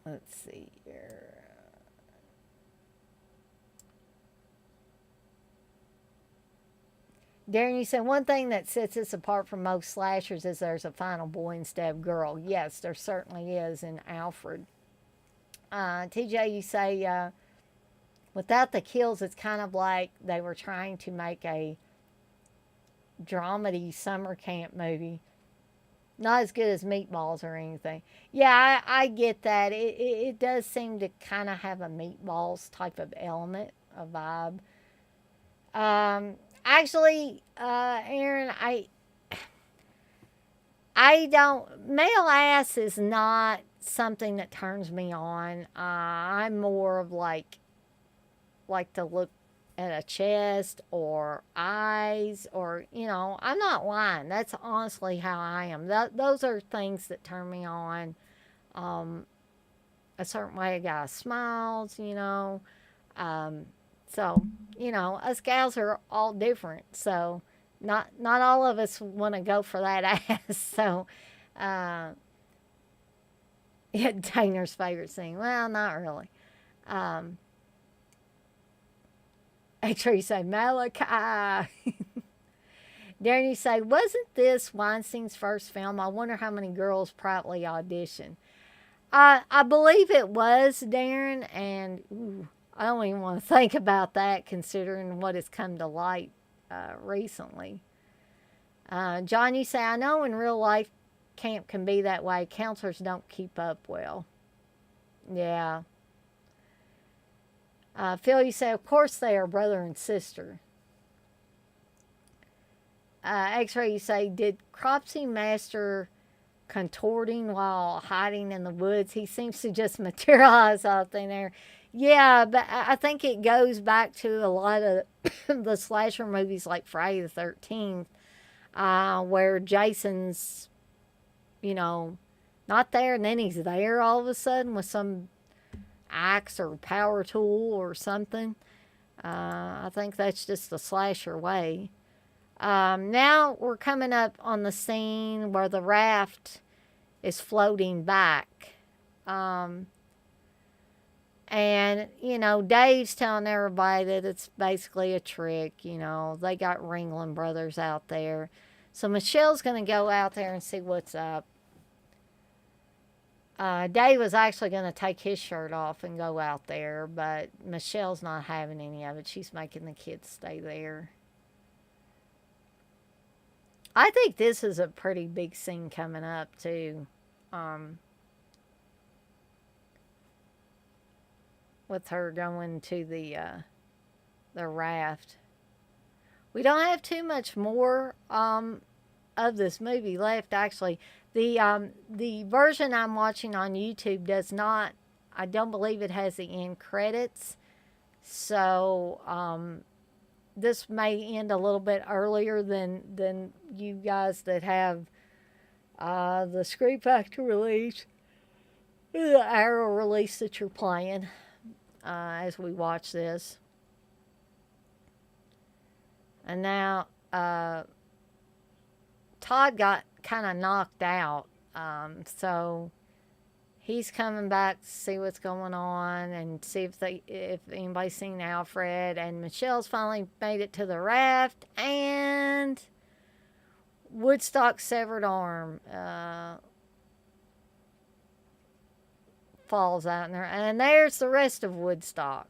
S1: Let's see here. Darren, you said one thing that sets this apart from most slashers is there's a final boy instead of girl. Yes, there certainly is in Alfred. TJ, you say without the kills, it's kind of like they were trying to make a dramedy summer camp movie. Not as good as Meatballs or anything. Yeah, I get that. It does seem to kind of have a Meatballs type of element, a vibe. Actually, Aaron, I don't. Male ass is not something that turns me on. I'm more of like the look at a chest or eyes, or, I'm not lying. That's honestly how I am. Those are things that turn me on. Um, a certain way a guy smiles, Um, so, us gals are all different. So, not all of us want to go for that ass. So, uh, yeah, Tanner's favorite thing. Well, not really. Um, Actually, you say Malachi. Darren, you say, wasn't this Weinstein's first film? I wonder how many girls privately auditioned. I believe it was, Darren, and I don't even want to think about that considering what has come to light recently. John, you say, I know in real life camp can be that way. Counselors don't keep up well. Yeah. Phil, you say, of course they are brother and sister. X-ray, you say, did Cropsey master contorting while hiding in the woods? He seems to just materialize out there. Yeah, but I think it goes back to a lot of the slasher movies like Friday the 13th, where Jason's, you know, not there and then he's there all of a sudden with some axe or power tool or something. I think that's just the slasher way. Now we're coming up on the scene where the raft is floating back. And, Dave's telling everybody that it's basically a trick. They got Ringling Brothers out there. So Michelle's going to go out there and see what's up. Dave was actually going to take his shirt off and go out there, but Michelle's not having any of it. She's making the kids stay there. I think this is a pretty big scene coming up, too. With her going to the raft. We don't have too much more of this movie left. Actually, the version I'm watching on YouTube does not. I don't believe it has the end credits. So this may end a little bit earlier than you guys that have the Scream Factor release, the Arrow release that you're playing as we watch this. And now Todd got kind of knocked out, so he's coming back to see what's going on and see if anybody's seen Alfred. And Michelle's finally made it to the raft, and Woodstock's severed arm falls out in there, and there's the rest of Woodstock.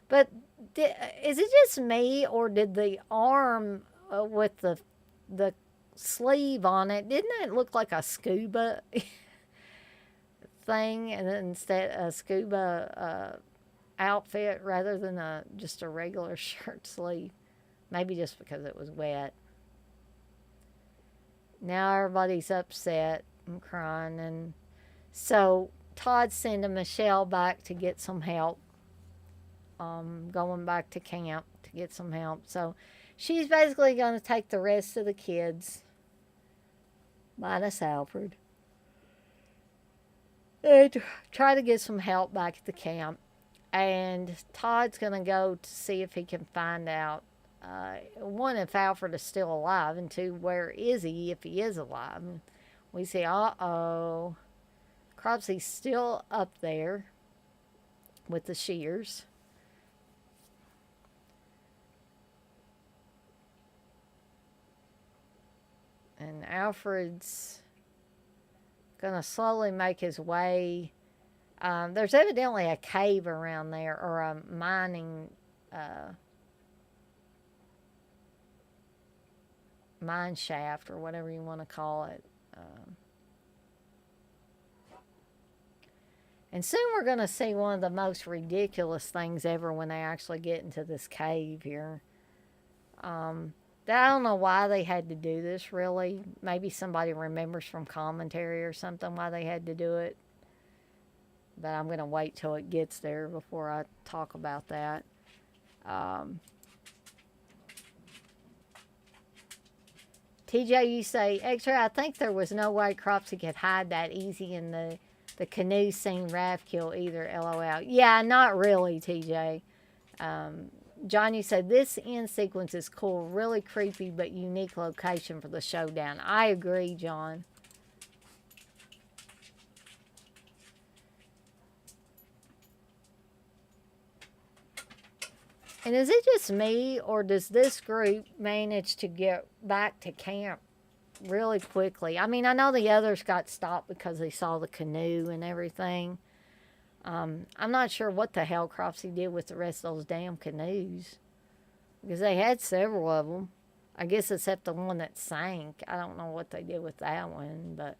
S1: But is it just me, or did the arm with the sleeve on it, didn't it look like a scuba thing, and instead a scuba outfit rather than just a regular shirt sleeve? Maybe just because it was wet. Now everybody's upset and crying, and so Todd's sending Michelle back to get some help. Going back to camp to get some help. So she's basically going to take the rest of the kids, minus Alfred, and try to get some help back at the camp. And Todd's going to go to see if he can find out, one, if Alfred is still alive, and two, where is he if he is alive. And we see, uh-oh, Cropsey's still up there with the shears. And Alfred's going to slowly make his way. There's evidently a cave around there, or a mining mine shaft, or whatever you want to call it. And soon we're going to see one of the most ridiculous things ever when they actually get into this cave here. I don't know why they had to do this, really. Maybe somebody remembers from commentary or something why they had to do it. But I'm going to wait till it gets there before I talk about that. Um, TJ, you say, X-ray, I think there was no way Cropsy could hide that easy in the canoe scene raft kill either, LOL. Yeah, not really, TJ. Um, Johnny said, this end sequence is cool, really creepy, but unique location for the showdown. I agree, John. And is it just me, or does this group manage to get back to camp really quickly? I mean, I know the others got stopped because they saw the canoe and everything. I'm not sure what the hell Cropsy did with the rest of those damn canoes because they had several of them. I guess except the one that sank. I don't know what they did with that one, but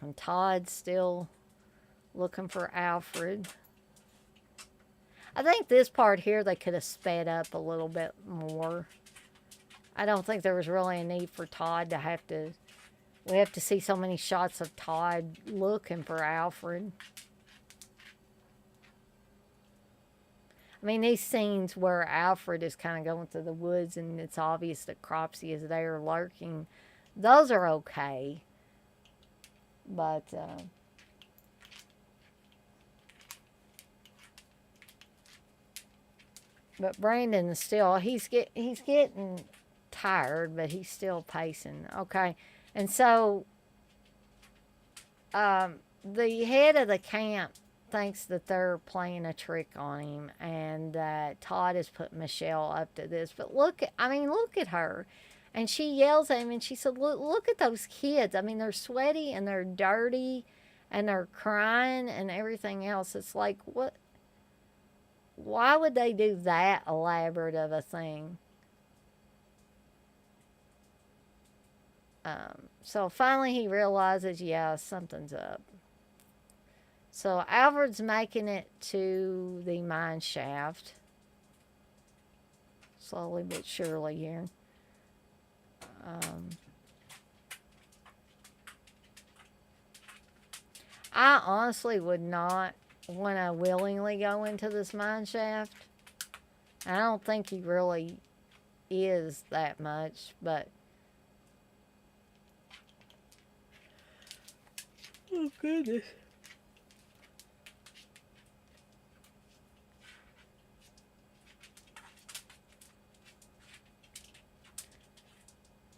S1: and Todd's still looking for Alfred. I think this part here they could have sped up a little bit more. I don't think there was really a need for Todd to have to. We have to see so many shots of Todd looking for Alfred. I mean, these scenes where Alfred is kind of going through the woods and it's obvious that Cropsy is there lurking, those are okay. But Brandon is still he's getting tired, but he's still pacing. Okay, and so the head of the camp thinks that they're playing a trick on him, and that Todd has put Michelle up to this. But look at her, and she yells at him, and she said, "Look at those kids. I mean, they're sweaty and they're dirty, and they're crying and everything else. It's like what." Why would they do that elaborate of a thing? So finally he realizes, yeah, something's up. So Alfred's making it to the mine shaft. Slowly but surely here. I honestly would not want to willingly go into this mine shaft. I don't think he really is that much, but oh goodness.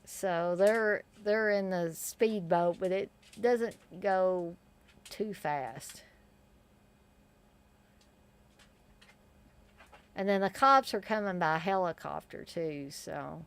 S1: So they're in the speedboat, but it doesn't go too fast. And then the cops are coming by helicopter too, so.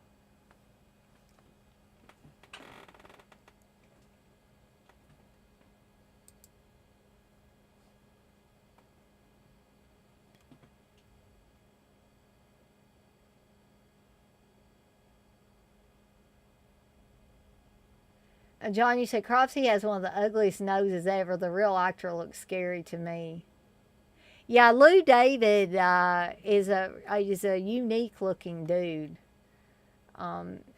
S1: John, you said Cropsy has one of the ugliest noses ever. The real actor looks scary to me. Yeah, Lou David is a unique looking dude.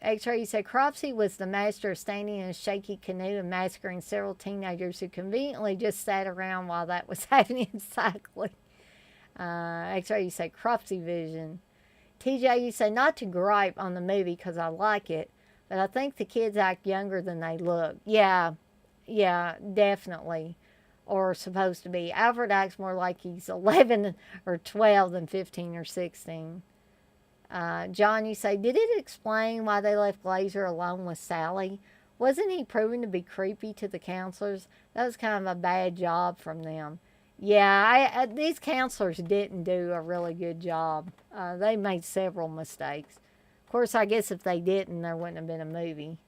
S1: X-Ray, you said Cropsy was the master of standing in a shaky canoe and massacring several teenagers who conveniently just sat around while that was happening exactly. X-Ray, you say Cropsy vision. TJ, you say not to gripe on the movie because I like it, but I think the kids act younger than they look. Yeah, definitely. Or supposed to be. Alfred acts more like he's 11 or 12 than 15 or 16. John, you say, did it explain why they left Glazer alone with Sally? Wasn't he proven to be creepy to the counselors? That was kind of a bad job from them. Yeah, these counselors didn't do a really good job. They made several mistakes. Of course, I guess if they didn't, there wouldn't have been a movie.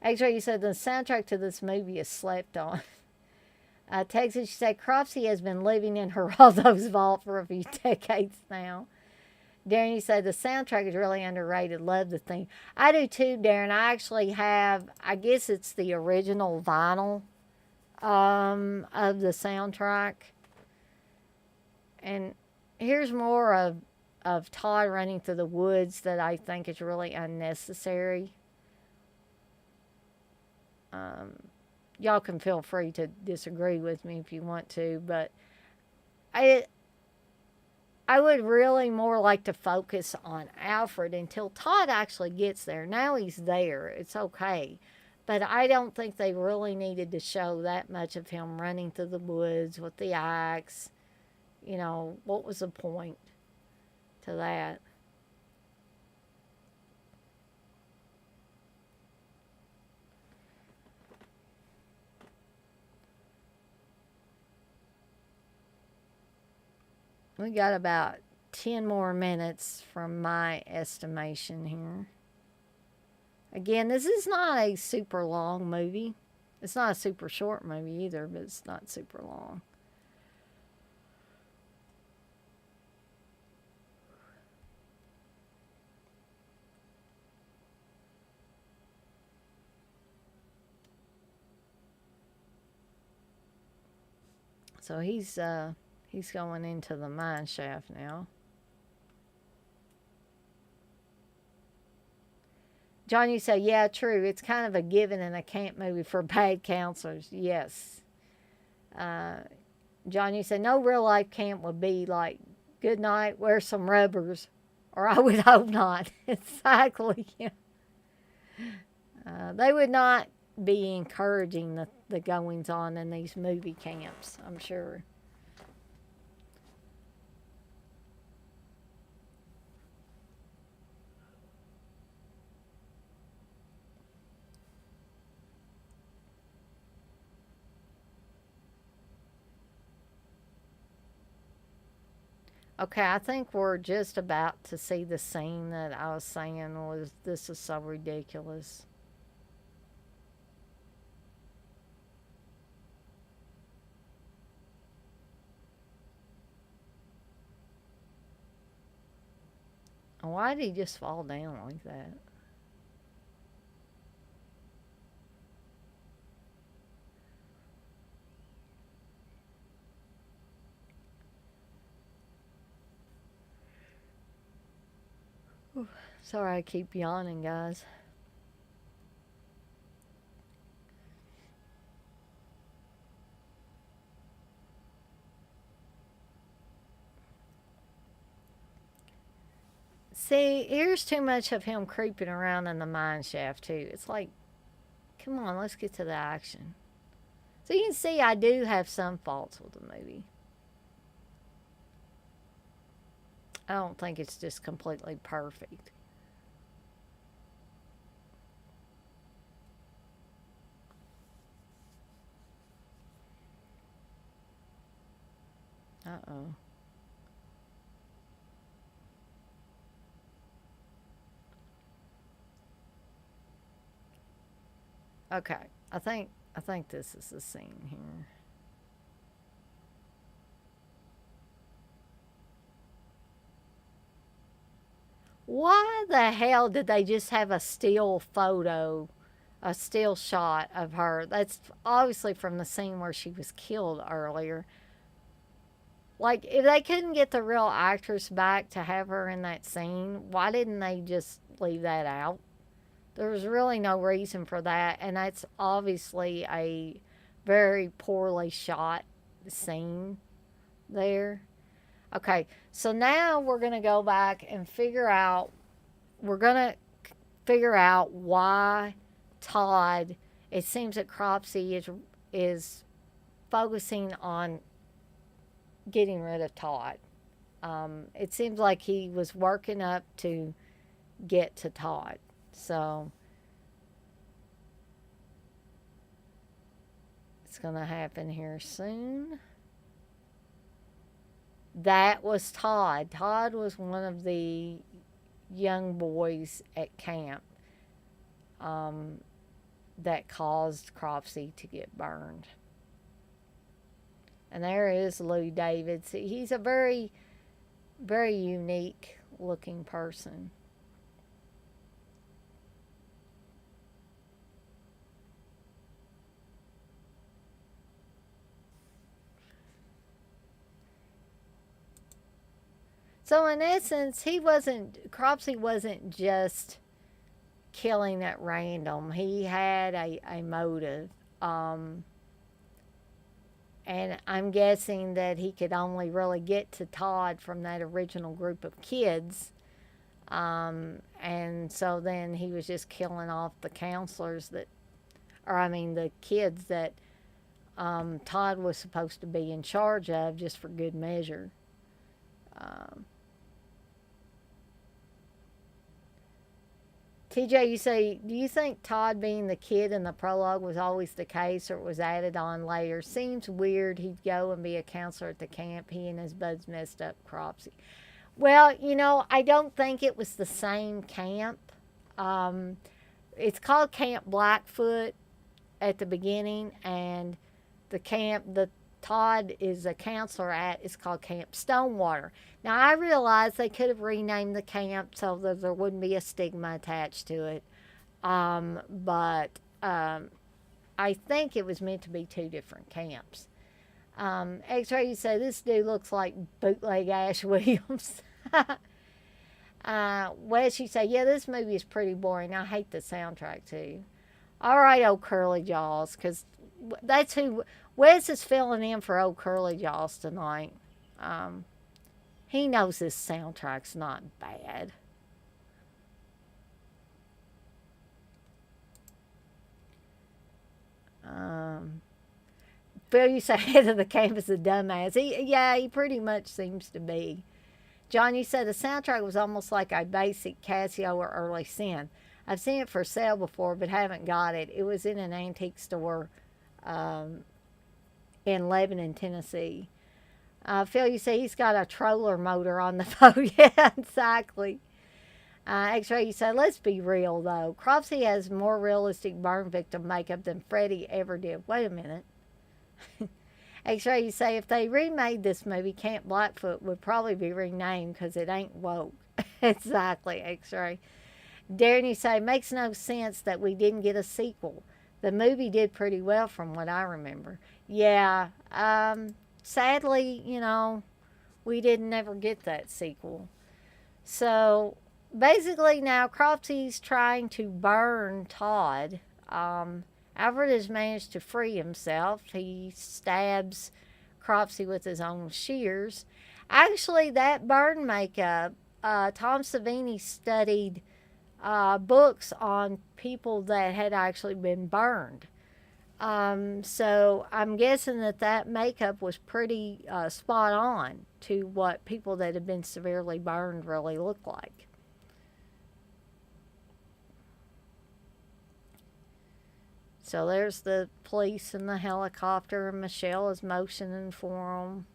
S1: Actually, you said the soundtrack to this movie is slept on. Texas, you say Cropsy has been living in Geraldo's vault for a few decades now. Darren, you say the soundtrack is really underrated. Love the theme. I do too, Darren. I actually have, I guess it's the original vinyl of the soundtrack. And here's more of Todd running through the woods that I think is really unnecessary. y'all can feel free to disagree with me if you want to, but I I would really more like to focus on Alfred until Todd actually gets there. Now he's there. It's okay. But I don't think they really needed to show that much of him running through the woods with the axe. You know, what was the point to that? We got about 10 more minutes from my estimation here. Again, this is not a super long movie. It's not a super short movie either, but it's not super long. So he's going into the mine shaft now. John, you say, yeah, true. It's kind of a given in a camp movie for bad counselors. Yes. Uh, John, you say, no real life camp would be like, good night, wear some rubbers. Or I would hope not. Exactly. Yeah. They would not be encouraging the goings on in these movie camps, I'm sure. Okay, I think we're just about to see the scene that I was saying was this is so ridiculous. Why did he just fall down like that? Sorry, I keep yawning, guys. See, here's too much of him creeping around in the mine shaft, too. It's like, come on, let's get to the action. So you can see I do have some faults with the movie. I don't think it's just completely perfect. Uh oh. Okay, I think this is the scene here. Why the hell did they just have a still photo, a still shot of her? That's obviously from the scene where she was killed earlier. Like, if they couldn't get the real actress back to have her in that scene, why didn't they just leave that out? There was really no reason for that, and that's obviously a very poorly shot scene there. Okay, so now we're going to go back and we're going to figure out why Todd, it seems that Cropsey is focusing on getting rid of Todd. It seems like he was working up to get to Todd. So it's going to happen here soon. That was Todd. Todd was one of the young boys at camp um, that caused Cropsey to get burned. And there is Lou Davids. He's a very, very unique looking person. So in essence, Cropsey wasn't just killing at random. He had a motive. Um, and I'm guessing that he could only really get to Todd from that original group of kids. And so then he was just killing off the counselors that, or I mean, the kids that Todd was supposed to be in charge of just for good measure. Um, TJ, you say, do you think Todd being the kid in the prologue was always the case or it was added on later? Seems weird he'd go and be a counselor at the camp. He and his buds messed up Cropsy. Well, I don't think it was the same camp. Um, it's called Camp Blackfoot at the beginning, and the camp that Todd is a counselor at is called Camp Stonewater. Now, I realize they could have renamed the camp so that there wouldn't be a stigma attached to it, but I think it was meant to be two different camps. X-Ray, you say this dude looks like bootleg Ash Williams. Wes, you say, yeah, this movie is pretty boring. I hate the soundtrack too. All right, old Curly Jaws, because that's who Wes is filling in for old Curly Jaws tonight. Um, he knows this soundtrack's not bad. Um, Phil, you say head of the camp is a dumbass. He pretty much seems to be. John, you said the soundtrack was almost like a basic Casio or early synth. I've seen it for sale before, but haven't got it. It was in an antique store um, in Lebanon, Tennessee. Phil, you say he's got a troller motor on the boat. Yeah, exactly. X-Ray, you say, let's be real, though. Cropsey has more realistic burn victim makeup than Freddy ever did. Wait a minute. X-Ray, you say, if they remade this movie, Camp Blackfoot would probably be renamed because it ain't woke. Exactly, X-Ray. Darren, you say, makes no sense that we didn't get a sequel. The movie did pretty well from what I remember. Yeah, sadly, we didn't ever get that sequel. So basically, now Cropsy's trying to burn Todd. Alfred has managed to free himself. He stabs Cropsy with his own shears. Actually, that burn makeup, Tom Savini studied books on people that had actually been burned. So I'm guessing that makeup was pretty spot on to what people that have been severely burned really look like. So there's the police and the helicopter, and Michelle is motioning for them.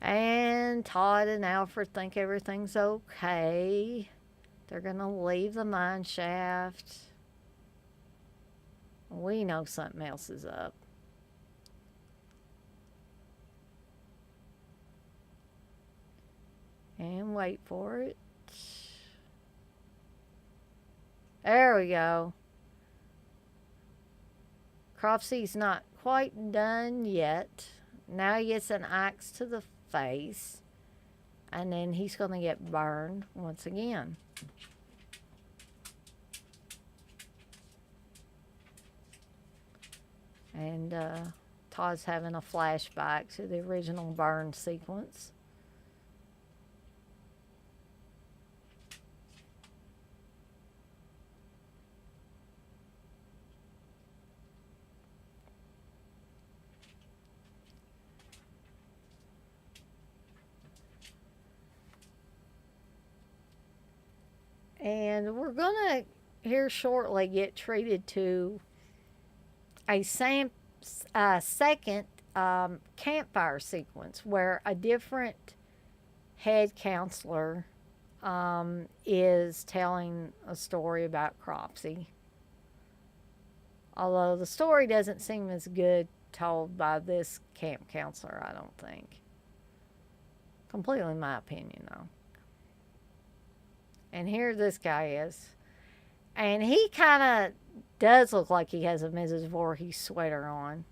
S1: And Todd and Alfred think everything's okay. They're going to leave the mine shaft. We know something else is up. And wait for it. There we go. Cropsy's not quite done yet. Now he gets an axe to the face. And then he's going to get burned once again. And Todd's having a flashback to the original burn sequence. And we're going to here shortly get treated to a second campfire sequence where a different head counselor is telling a story about Cropsy. Although the story doesn't seem as good told by this camp counselor, I don't think. Completely my opinion, though. And here this guy is. And he kind of does look like he has a Mrs. Voorhees sweater on.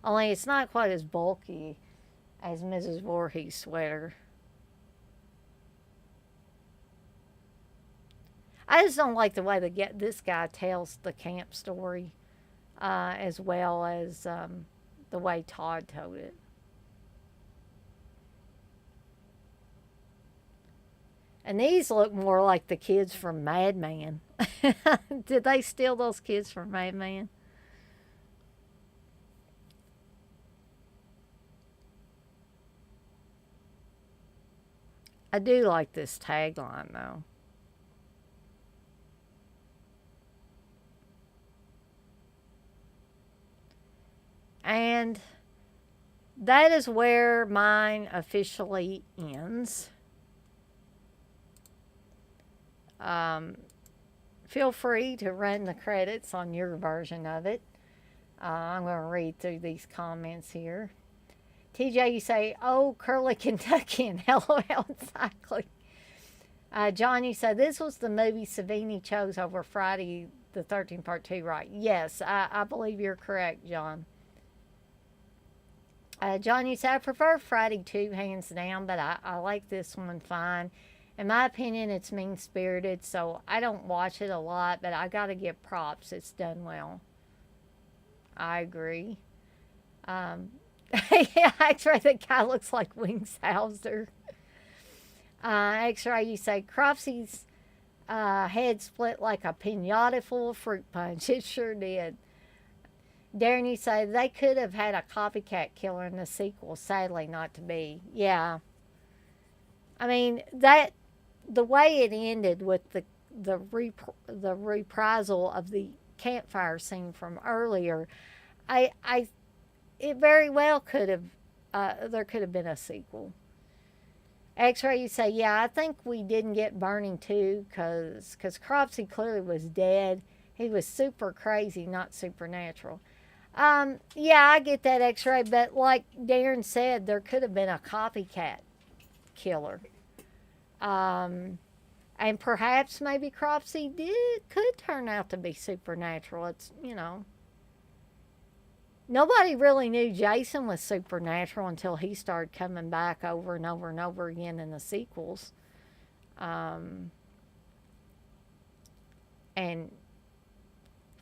S1: Only it's not quite as bulky as Mrs. Voorhees' sweater. I just don't like the way this guy tells the camp story, as well as the way Todd told it. And these look more like the kids from Mad Men. Did they steal those kids from Mad Men? I do like this tagline though. And that is where mine officially ends. Um, Feel free to run the credits on your version of it. I'm going to read through these comments here. TJ, you say, oh, Curly Kentuckian. LOL, exactly. John, you say, this was the movie Savini chose over Friday the 13th Part 2, right? Yes, I believe you're correct, John. John, you say, I prefer Friday 2, hands down, but I like this one fine. In my opinion, it's mean spirited, so I don't watch it a lot, but I gotta give props. It's done well. I agree. Yeah, X-Ray, the guy looks like Wings Hauser. X-Ray, you say, Cropsy's head split like a pinata full of fruit punch. It sure did. Darren, you say, they could have had a copycat killer in the sequel. Sadly, not to be. Yeah. I mean, the way it ended with the reprisal of the campfire scene from earlier, I it very well could have there could have been a sequel. X-Ray, you say, yeah, I think we didn't get Burning too, because Cropsy clearly was dead. He was super crazy, not supernatural. Yeah, I get that, X-Ray, but like Darren said, there could have been a copycat killer. And perhaps maybe Cropsy could turn out to be supernatural. It's, nobody really knew Jason was supernatural until he started coming back over and over and over again in the sequels. And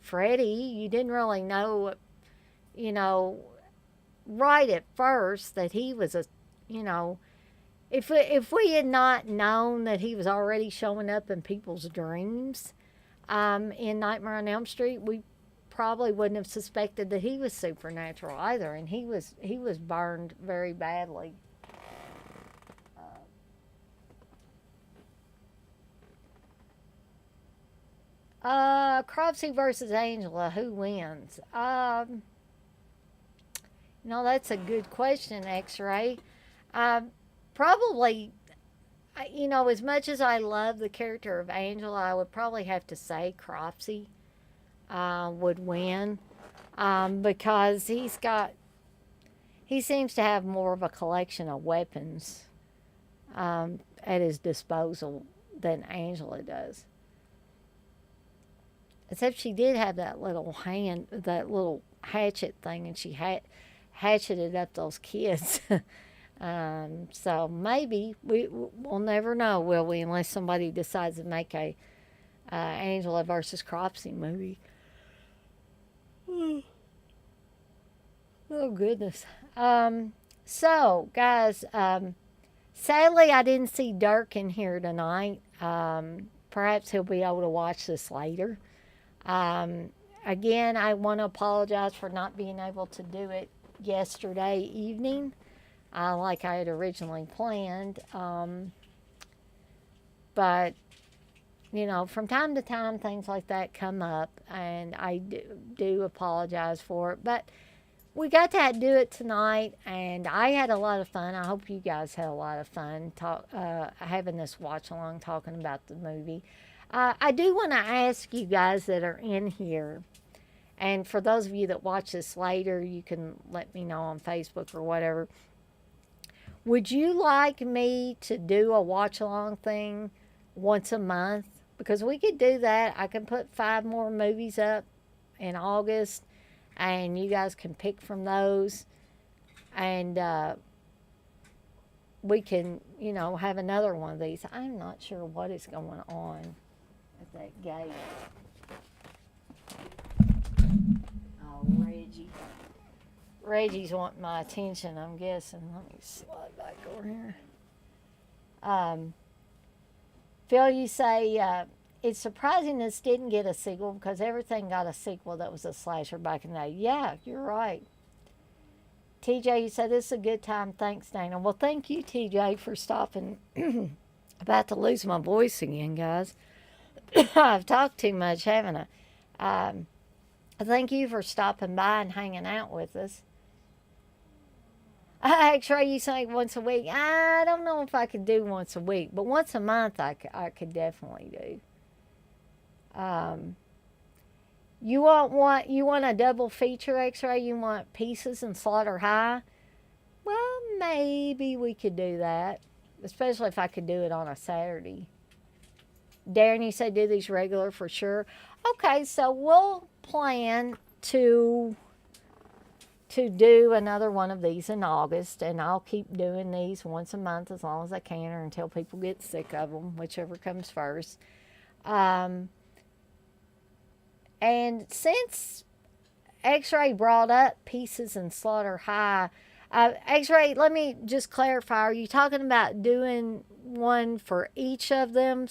S1: Freddy, you didn't really know, right at first that he was if we had not known that he was already showing up in people's dreams in Nightmare on Elm Street, we probably wouldn't have suspected that he was supernatural either, and he was burned very badly. Cropsy versus Angela, who wins? That's a good question, X-Ray. Probably, as much as I love the character of Angela, I would probably have to say Cropsy would win, because he seems to have more of a collection of weapons at his disposal than Angela does. Except she did have that little hatchet thing, and she hatcheted up those kids. So maybe we'll never know, will we? Unless somebody decides to make a Angela versus Cropsy movie. Oh goodness. So guys, sadly I didn't see Dirk in here tonight. Perhaps he'll be able to watch this later. Again, I want to apologize for not being able to do it yesterday evening, like I had originally planned. But, from time to time, things like that come up, and I do apologize for it. But we got to do it tonight, and I had a lot of fun. I hope you guys had a lot of fun having this watch along, talking about the movie. I do want to ask you guys that are in here, and for those of you that watch this later, you can let me know on Facebook or whatever. Would you like me to do a watch along thing once a month? Because we could do that. I can put 5 more movies up in August, and you guys can pick from those, and we can, have another one of these. I'm not sure what is going on at that gate. Oh, Reggie. Reggie's wanting my attention, I'm guessing. Let me slide back over here. Phil, you say it's surprising this didn't get a sequel because everything got a sequel that was a slasher back in the day. Yeah, you're right. TJ, you said this is a good time. Thanks, Dana. Well, thank you, TJ, for stopping. About to lose my voice again, guys. I've talked too much, haven't I? Thank you for stopping by and hanging out with us. X-ray, you say once a week. I don't know if I could do once a week, but once a month I could definitely do. You want a double feature, X-ray? You want Pieces and Slaughter High? Well, maybe we could do that, especially if I could do it on a Saturday. Darren, you say do these regular for sure. Okay, so we'll plan to do another one of these in August, and I'll keep doing these once a month as long as I can, or until people get sick of them, whichever comes first. And since X-Ray brought up Pieces and Slaughter High, X-Ray, let me just clarify. Are you talking about doing one for each of them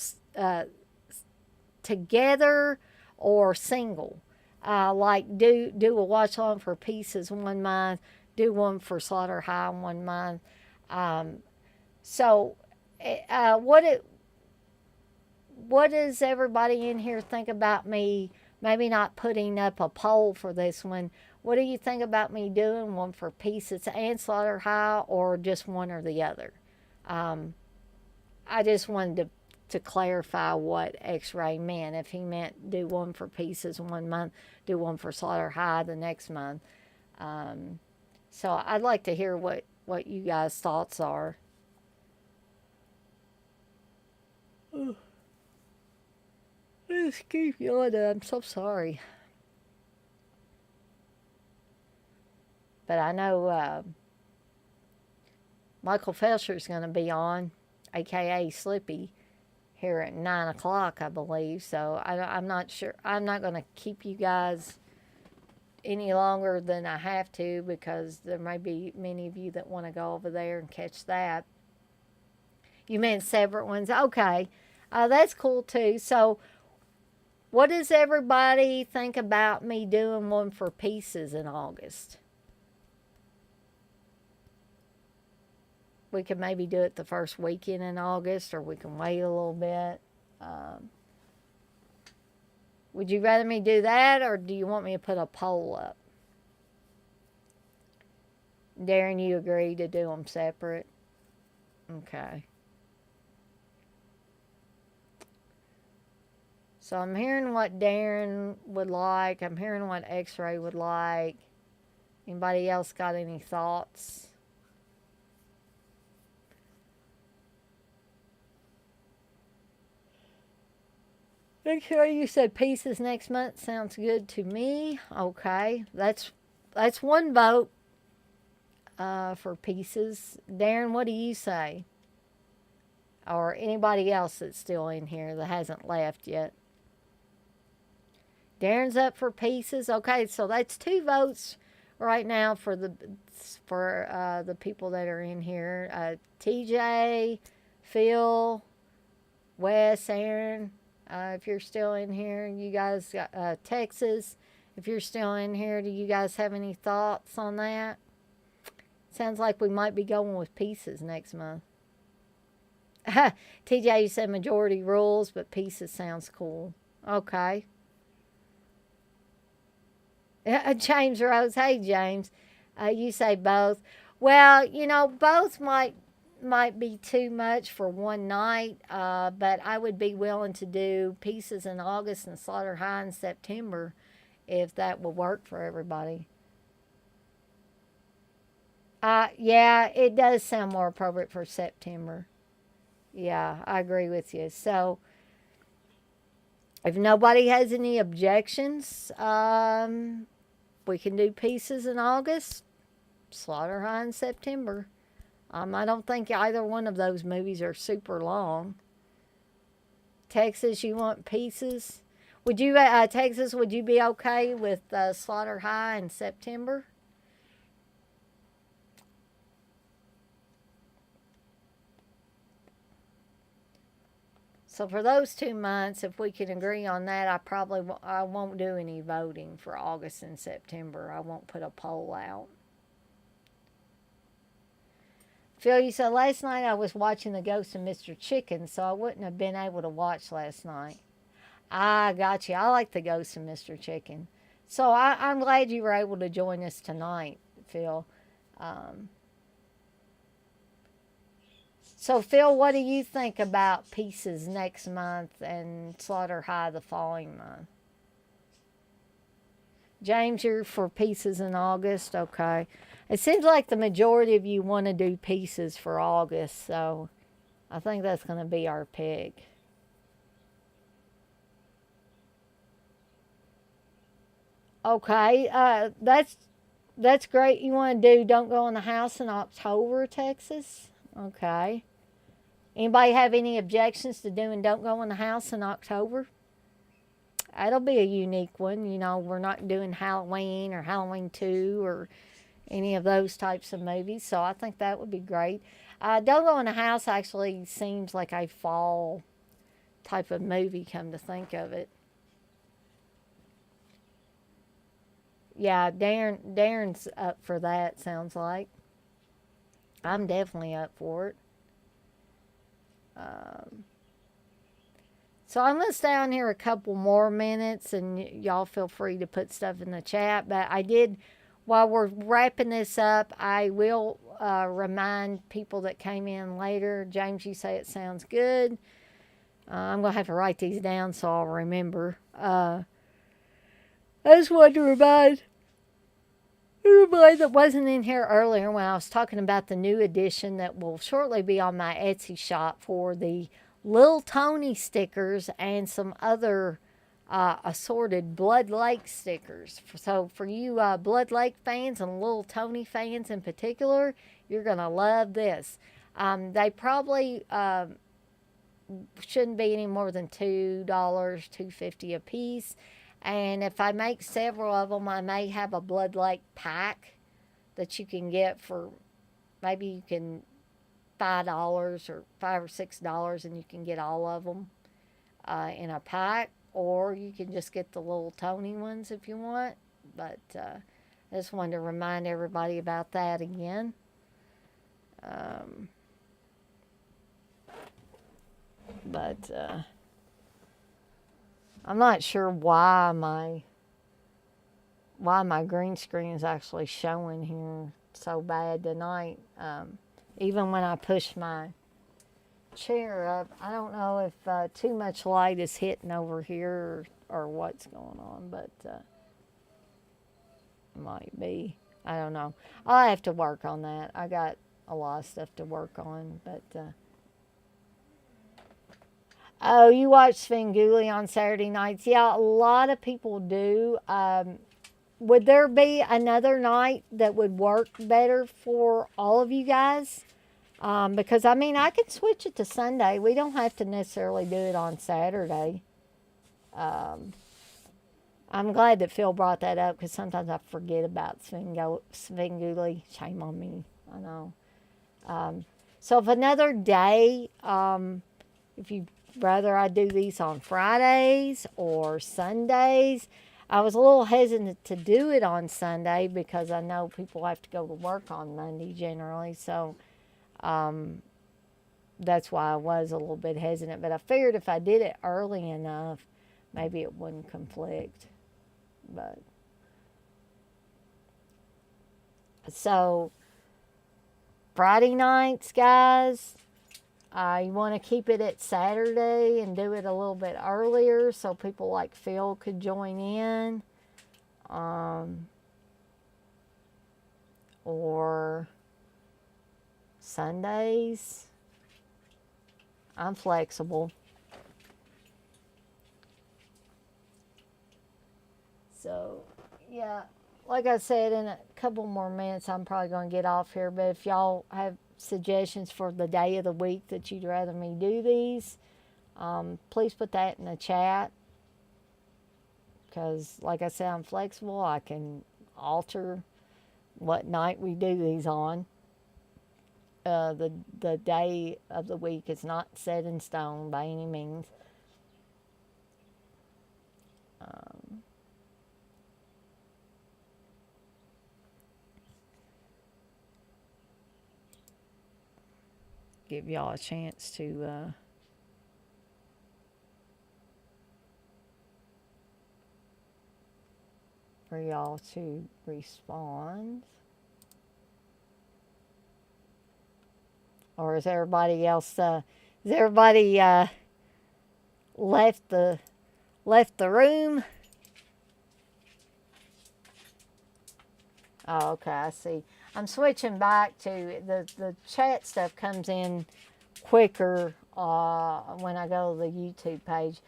S1: together or single? Like do a watch along for Pieces 1 month, do one for Slaughter High 1 month. So what does everybody in here think about me maybe not putting up a poll for this one? What do you think about me doing one for Pieces and Slaughter High, or just one or the other? I just wanted to clarify what X-Ray meant. If he meant do one for Pieces 1 month, do one for Slaughter High the next month. So I'd like to hear what you guys' thoughts are. Excuse me, I'm so sorry. But I know Michael Felsher's going to be on, a.k.a. Slippy, here at 9 o'clock, I believe. So I'm not sure. I'm not going to keep you guys any longer than I have to, because there may be many of you that want to go over there and catch that. You meant separate ones? Okay. That's cool too. So what does everybody think about me doing one for Pieces in August? We could maybe do it the first weekend in August, or we can wait a little bit. Would you rather me do that, or do you want me to put a poll up? Darren, you agree to do them separate? Okay. So I'm hearing what Darren would like. I'm hearing what X-Ray would like. Anybody else got any thoughts? X-Ray, you said Pieces next month. Sounds good to me. Okay, that's one vote for Pieces. Darren, what do you say? Or anybody else that's still in here that hasn't left yet? Darren's up for Pieces. Okay, so that's 2 votes right now for the people that are in here. TJ, Phil, Wes, Aaron. If you're still in here, you guys got Texas. If you're still in here, do you guys have any thoughts on that? Sounds like we might be going with Pieces next month. TJ, you said majority rules, but Pieces sounds cool. Okay. James Rose. Hey, James. You say both. Well, both might be too much for one night, but I would be willing to do Pieces in August and Slaughter High in September if that will work for everybody. Yeah, it does sound more appropriate for September. Yeah, I agree with you. So if nobody has any objections, we can do Pieces in August, Slaughter High in September. I don't think either one of those movies are super long. Texas, you want pieces? Would you, Texas, would you be okay with Slaughter High in September? So for those 2 months, if we can agree on that, I won't do any voting for August and September. I won't put a poll out. Phil, you said last night I was watching The Ghost of Mr. Chicken, so I wouldn't have been able to watch last night. I got you. I like The Ghost of Mr. Chicken. So I'm glad you were able to join us tonight, Phil. Um, so, Phil, what do you think about Pieces next month and Slaughter High the following month? James, you're for Pieces in August? Okay. It seems like the majority of you want to do Pieces for August, so I think that's going to be our pick. Okay, that's great. You want to do Don't Go in the House in October, Texas? Okay. Anybody have any objections to doing Don't Go in the House in October? That'll be a unique one. You know, we're not doing Halloween or Halloween 2 or any of those types of movies, so I think that would be great. Don't Go in the House actually seems like a fall type of movie, come to think of it. Yeah, Darren's up for that, sounds like. I'm definitely up for it. Um, so I'm going to stay on here a couple more minutes, and y'all feel free to put stuff in the chat. But I did, while we're wrapping this up, I will remind people that came in later. James, you say it sounds good. I'm going to have to write these down so I'll remember. I just wanted to remind everybody that wasn't in here earlier when I was talking about the new edition that will shortly be on my Etsy shop for the Lil Tony stickers and some other assorted Blood Lake stickers. So for you Blood Lake fans and Lil Tony fans in particular, you're going to love this. They probably shouldn't be any more than $2.50 a piece. And if I make several of them, I may have a Blood Lake pack that you can get for maybe you can $5 or $5 or $6, and you can get all of them in a pack, or you can just get the little Tony ones if you want. But I just wanted to remind everybody about that again. But I'm not sure why my green screen is actually showing here so bad tonight. Even when I push my chair up, I don't know if too much light is hitting over here or what's going on, but it might be. I don't know. I'll have to work on that. I got a lot of stuff to work on, but oh, you watch Svengoolie on Saturday nights? Yeah, a lot of people do. Would there be another night that would work better for all of you guys? Because, I mean, I could switch it to Sunday. We don't have to necessarily do it on Saturday. I'm glad that Phil brought that up because sometimes I forget about Svengoolie. Shame on me. I know. So if another day, if you rather I do these on Fridays or Sundays. I was a little hesitant to do it on Sunday because I know people have to go to work on Monday generally. So that's why I was a little bit hesitant. But I figured if I did it early enough, maybe it wouldn't conflict. But so Friday nights, guys. You want to keep it at Saturday and do it a little bit earlier so people like Phil could join in. Or Sundays. I'm flexible. So, yeah, like I said, in a couple more minutes, I'm probably going to get off here. But if y'all have suggestions for the day of the week that you'd rather me do these, Please put that in the chat because, like I said, I'm flexible. I can alter what night we do these on. The day of the week is not set in stone by any means. Um, give y'all a chance to for y'all to respond. Or is everybody else? Is everybody left the room? Oh, okay, I see. I'm switching back to the chat stuff comes in quicker when I go to the YouTube page.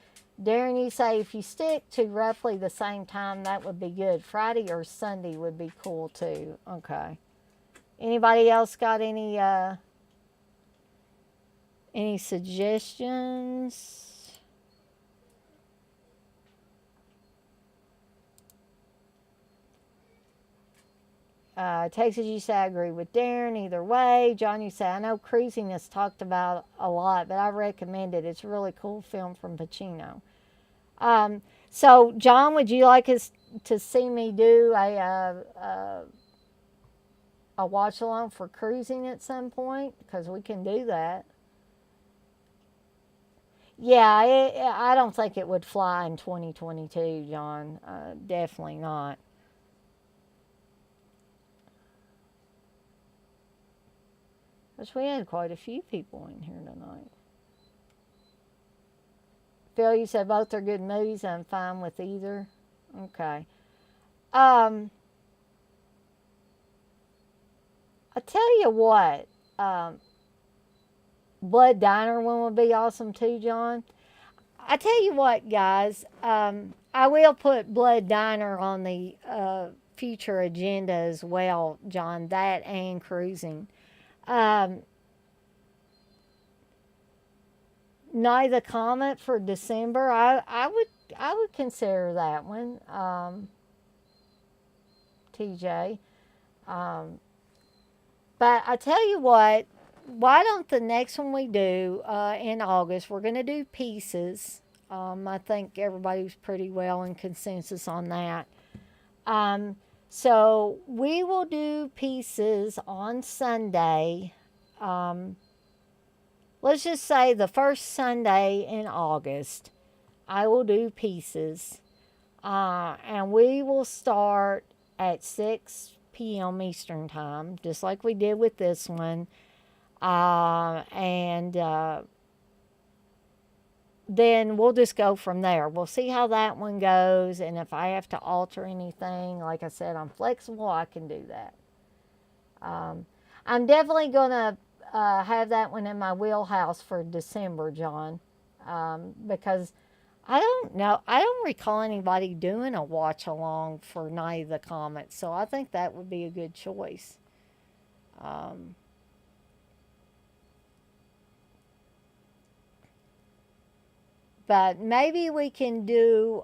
S1: Darren, you say if you stick to roughly the same time, that would be good. Friday or Sunday would be cool too. Okay. Anybody else got any suggestions? Texas, you say I agree with Darren either way. John, you say I know cruising is talked about a lot, but I recommend it. It's a really cool film from Pacino. So, John, would you like us to see me do a watch along for cruising at some point? Because we can do that. Yeah, I don't think it would fly in 2022, John. Definitely not. Which we had quite a few people in here tonight. Phil, you said both are good movies. I'm fine with either. Okay. I tell you what. Blood Diner one would be awesome too, John. I tell you what, guys. I will put Blood Diner on the future agenda as well, John. That and cruising. Um, Night of the Comet for December. I would consider that one. TJ. But I tell you what, why don't the next one we do in August, we're going to do Pieces. I think everybody's pretty well in consensus on that. So we will do Pieces on Sunday. Let's just say the first Sunday in August, I will do Pieces. And we will start at 6 p.m. Eastern Time, just like we did with this one. And then we'll just go from there. We'll see how that one goes. And if I have to alter anything, like I said, I'm flexible. I can do that. I'm definitely going to have that one in my wheelhouse for December, John, because I don't know. I don't recall anybody doing a watch along for Night of the Comet, so I think that would be a good choice. But maybe we can do.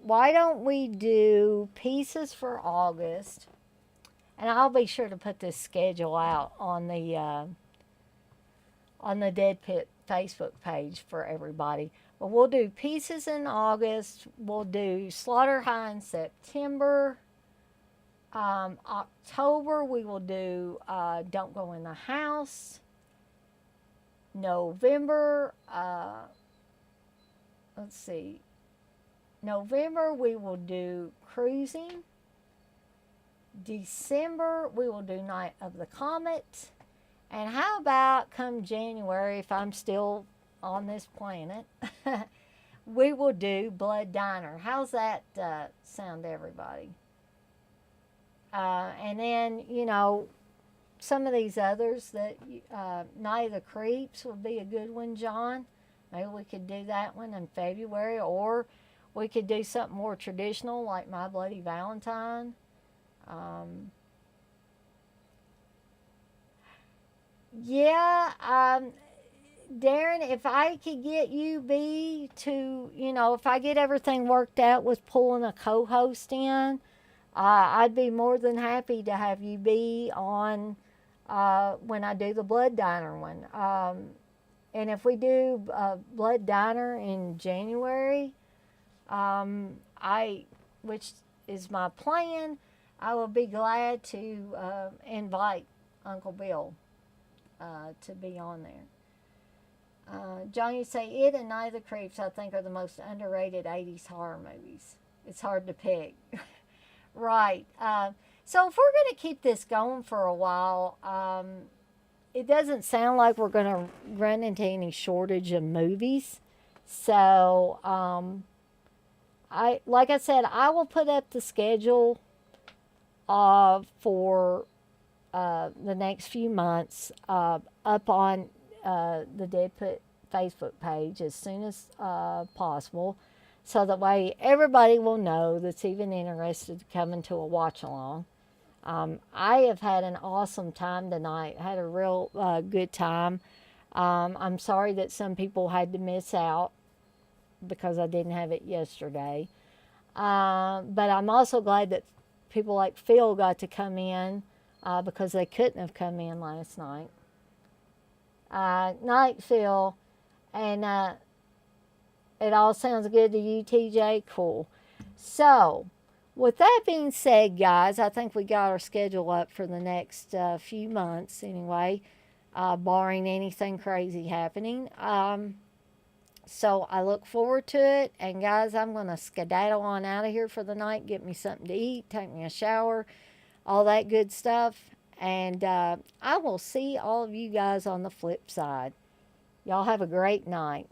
S1: Why don't we do Pieces for August? And I'll be sure to put this schedule out on the Dead Pit Facebook page for everybody. But we'll do Pieces in August. We'll do Slaughter High in September. October, we will do Don't Go in the House. November, let's see. November, we will do Cruising. December, we will do Night of the Comet. And how about come January, if I'm still on this planet, we will do Blood Diner. How's that sound to everybody? And then, some of these others that Night of the Creeps would be a good one, John. Maybe we could do that one in February, or we could do something more traditional like My Bloody Valentine. Yeah, Darren, if I could get you, B, to, if I get everything worked out with pulling a co host in, I'd be more than happy to have you be on when I do the Blood Diner one. And if we do Blood Diner in January, I, which is my plan, I will be glad to invite Uncle Bill to be on there. Johnny say it and Night of the Creeps I think are the most underrated 80s horror movies. It's hard to pick. Right. So if we're going to keep this going for a while, it doesn't sound like we're going to run into any shortage of movies. So, like I said, I will put up the schedule for the next few months up on the Dead Put Facebook page as soon as possible, so that way everybody will know that's even interested coming to a watch along. I have had an awesome time tonight. Had a real good time. I'm sorry that some people had to miss out because I didn't have it yesterday. But I'm also glad that people like Phil got to come in because they couldn't have come in last night. Night, Phil. And it all sounds good to you, TJ? Cool. So, with that being said, guys, I think we got our schedule up for the next few months anyway, barring anything crazy happening. So I look forward to it. And guys, I'm going to skedaddle on out of here for the night, get me something to eat, take me a shower, all that good stuff. And I will see all of you guys on the flip side. Y'all have a great night.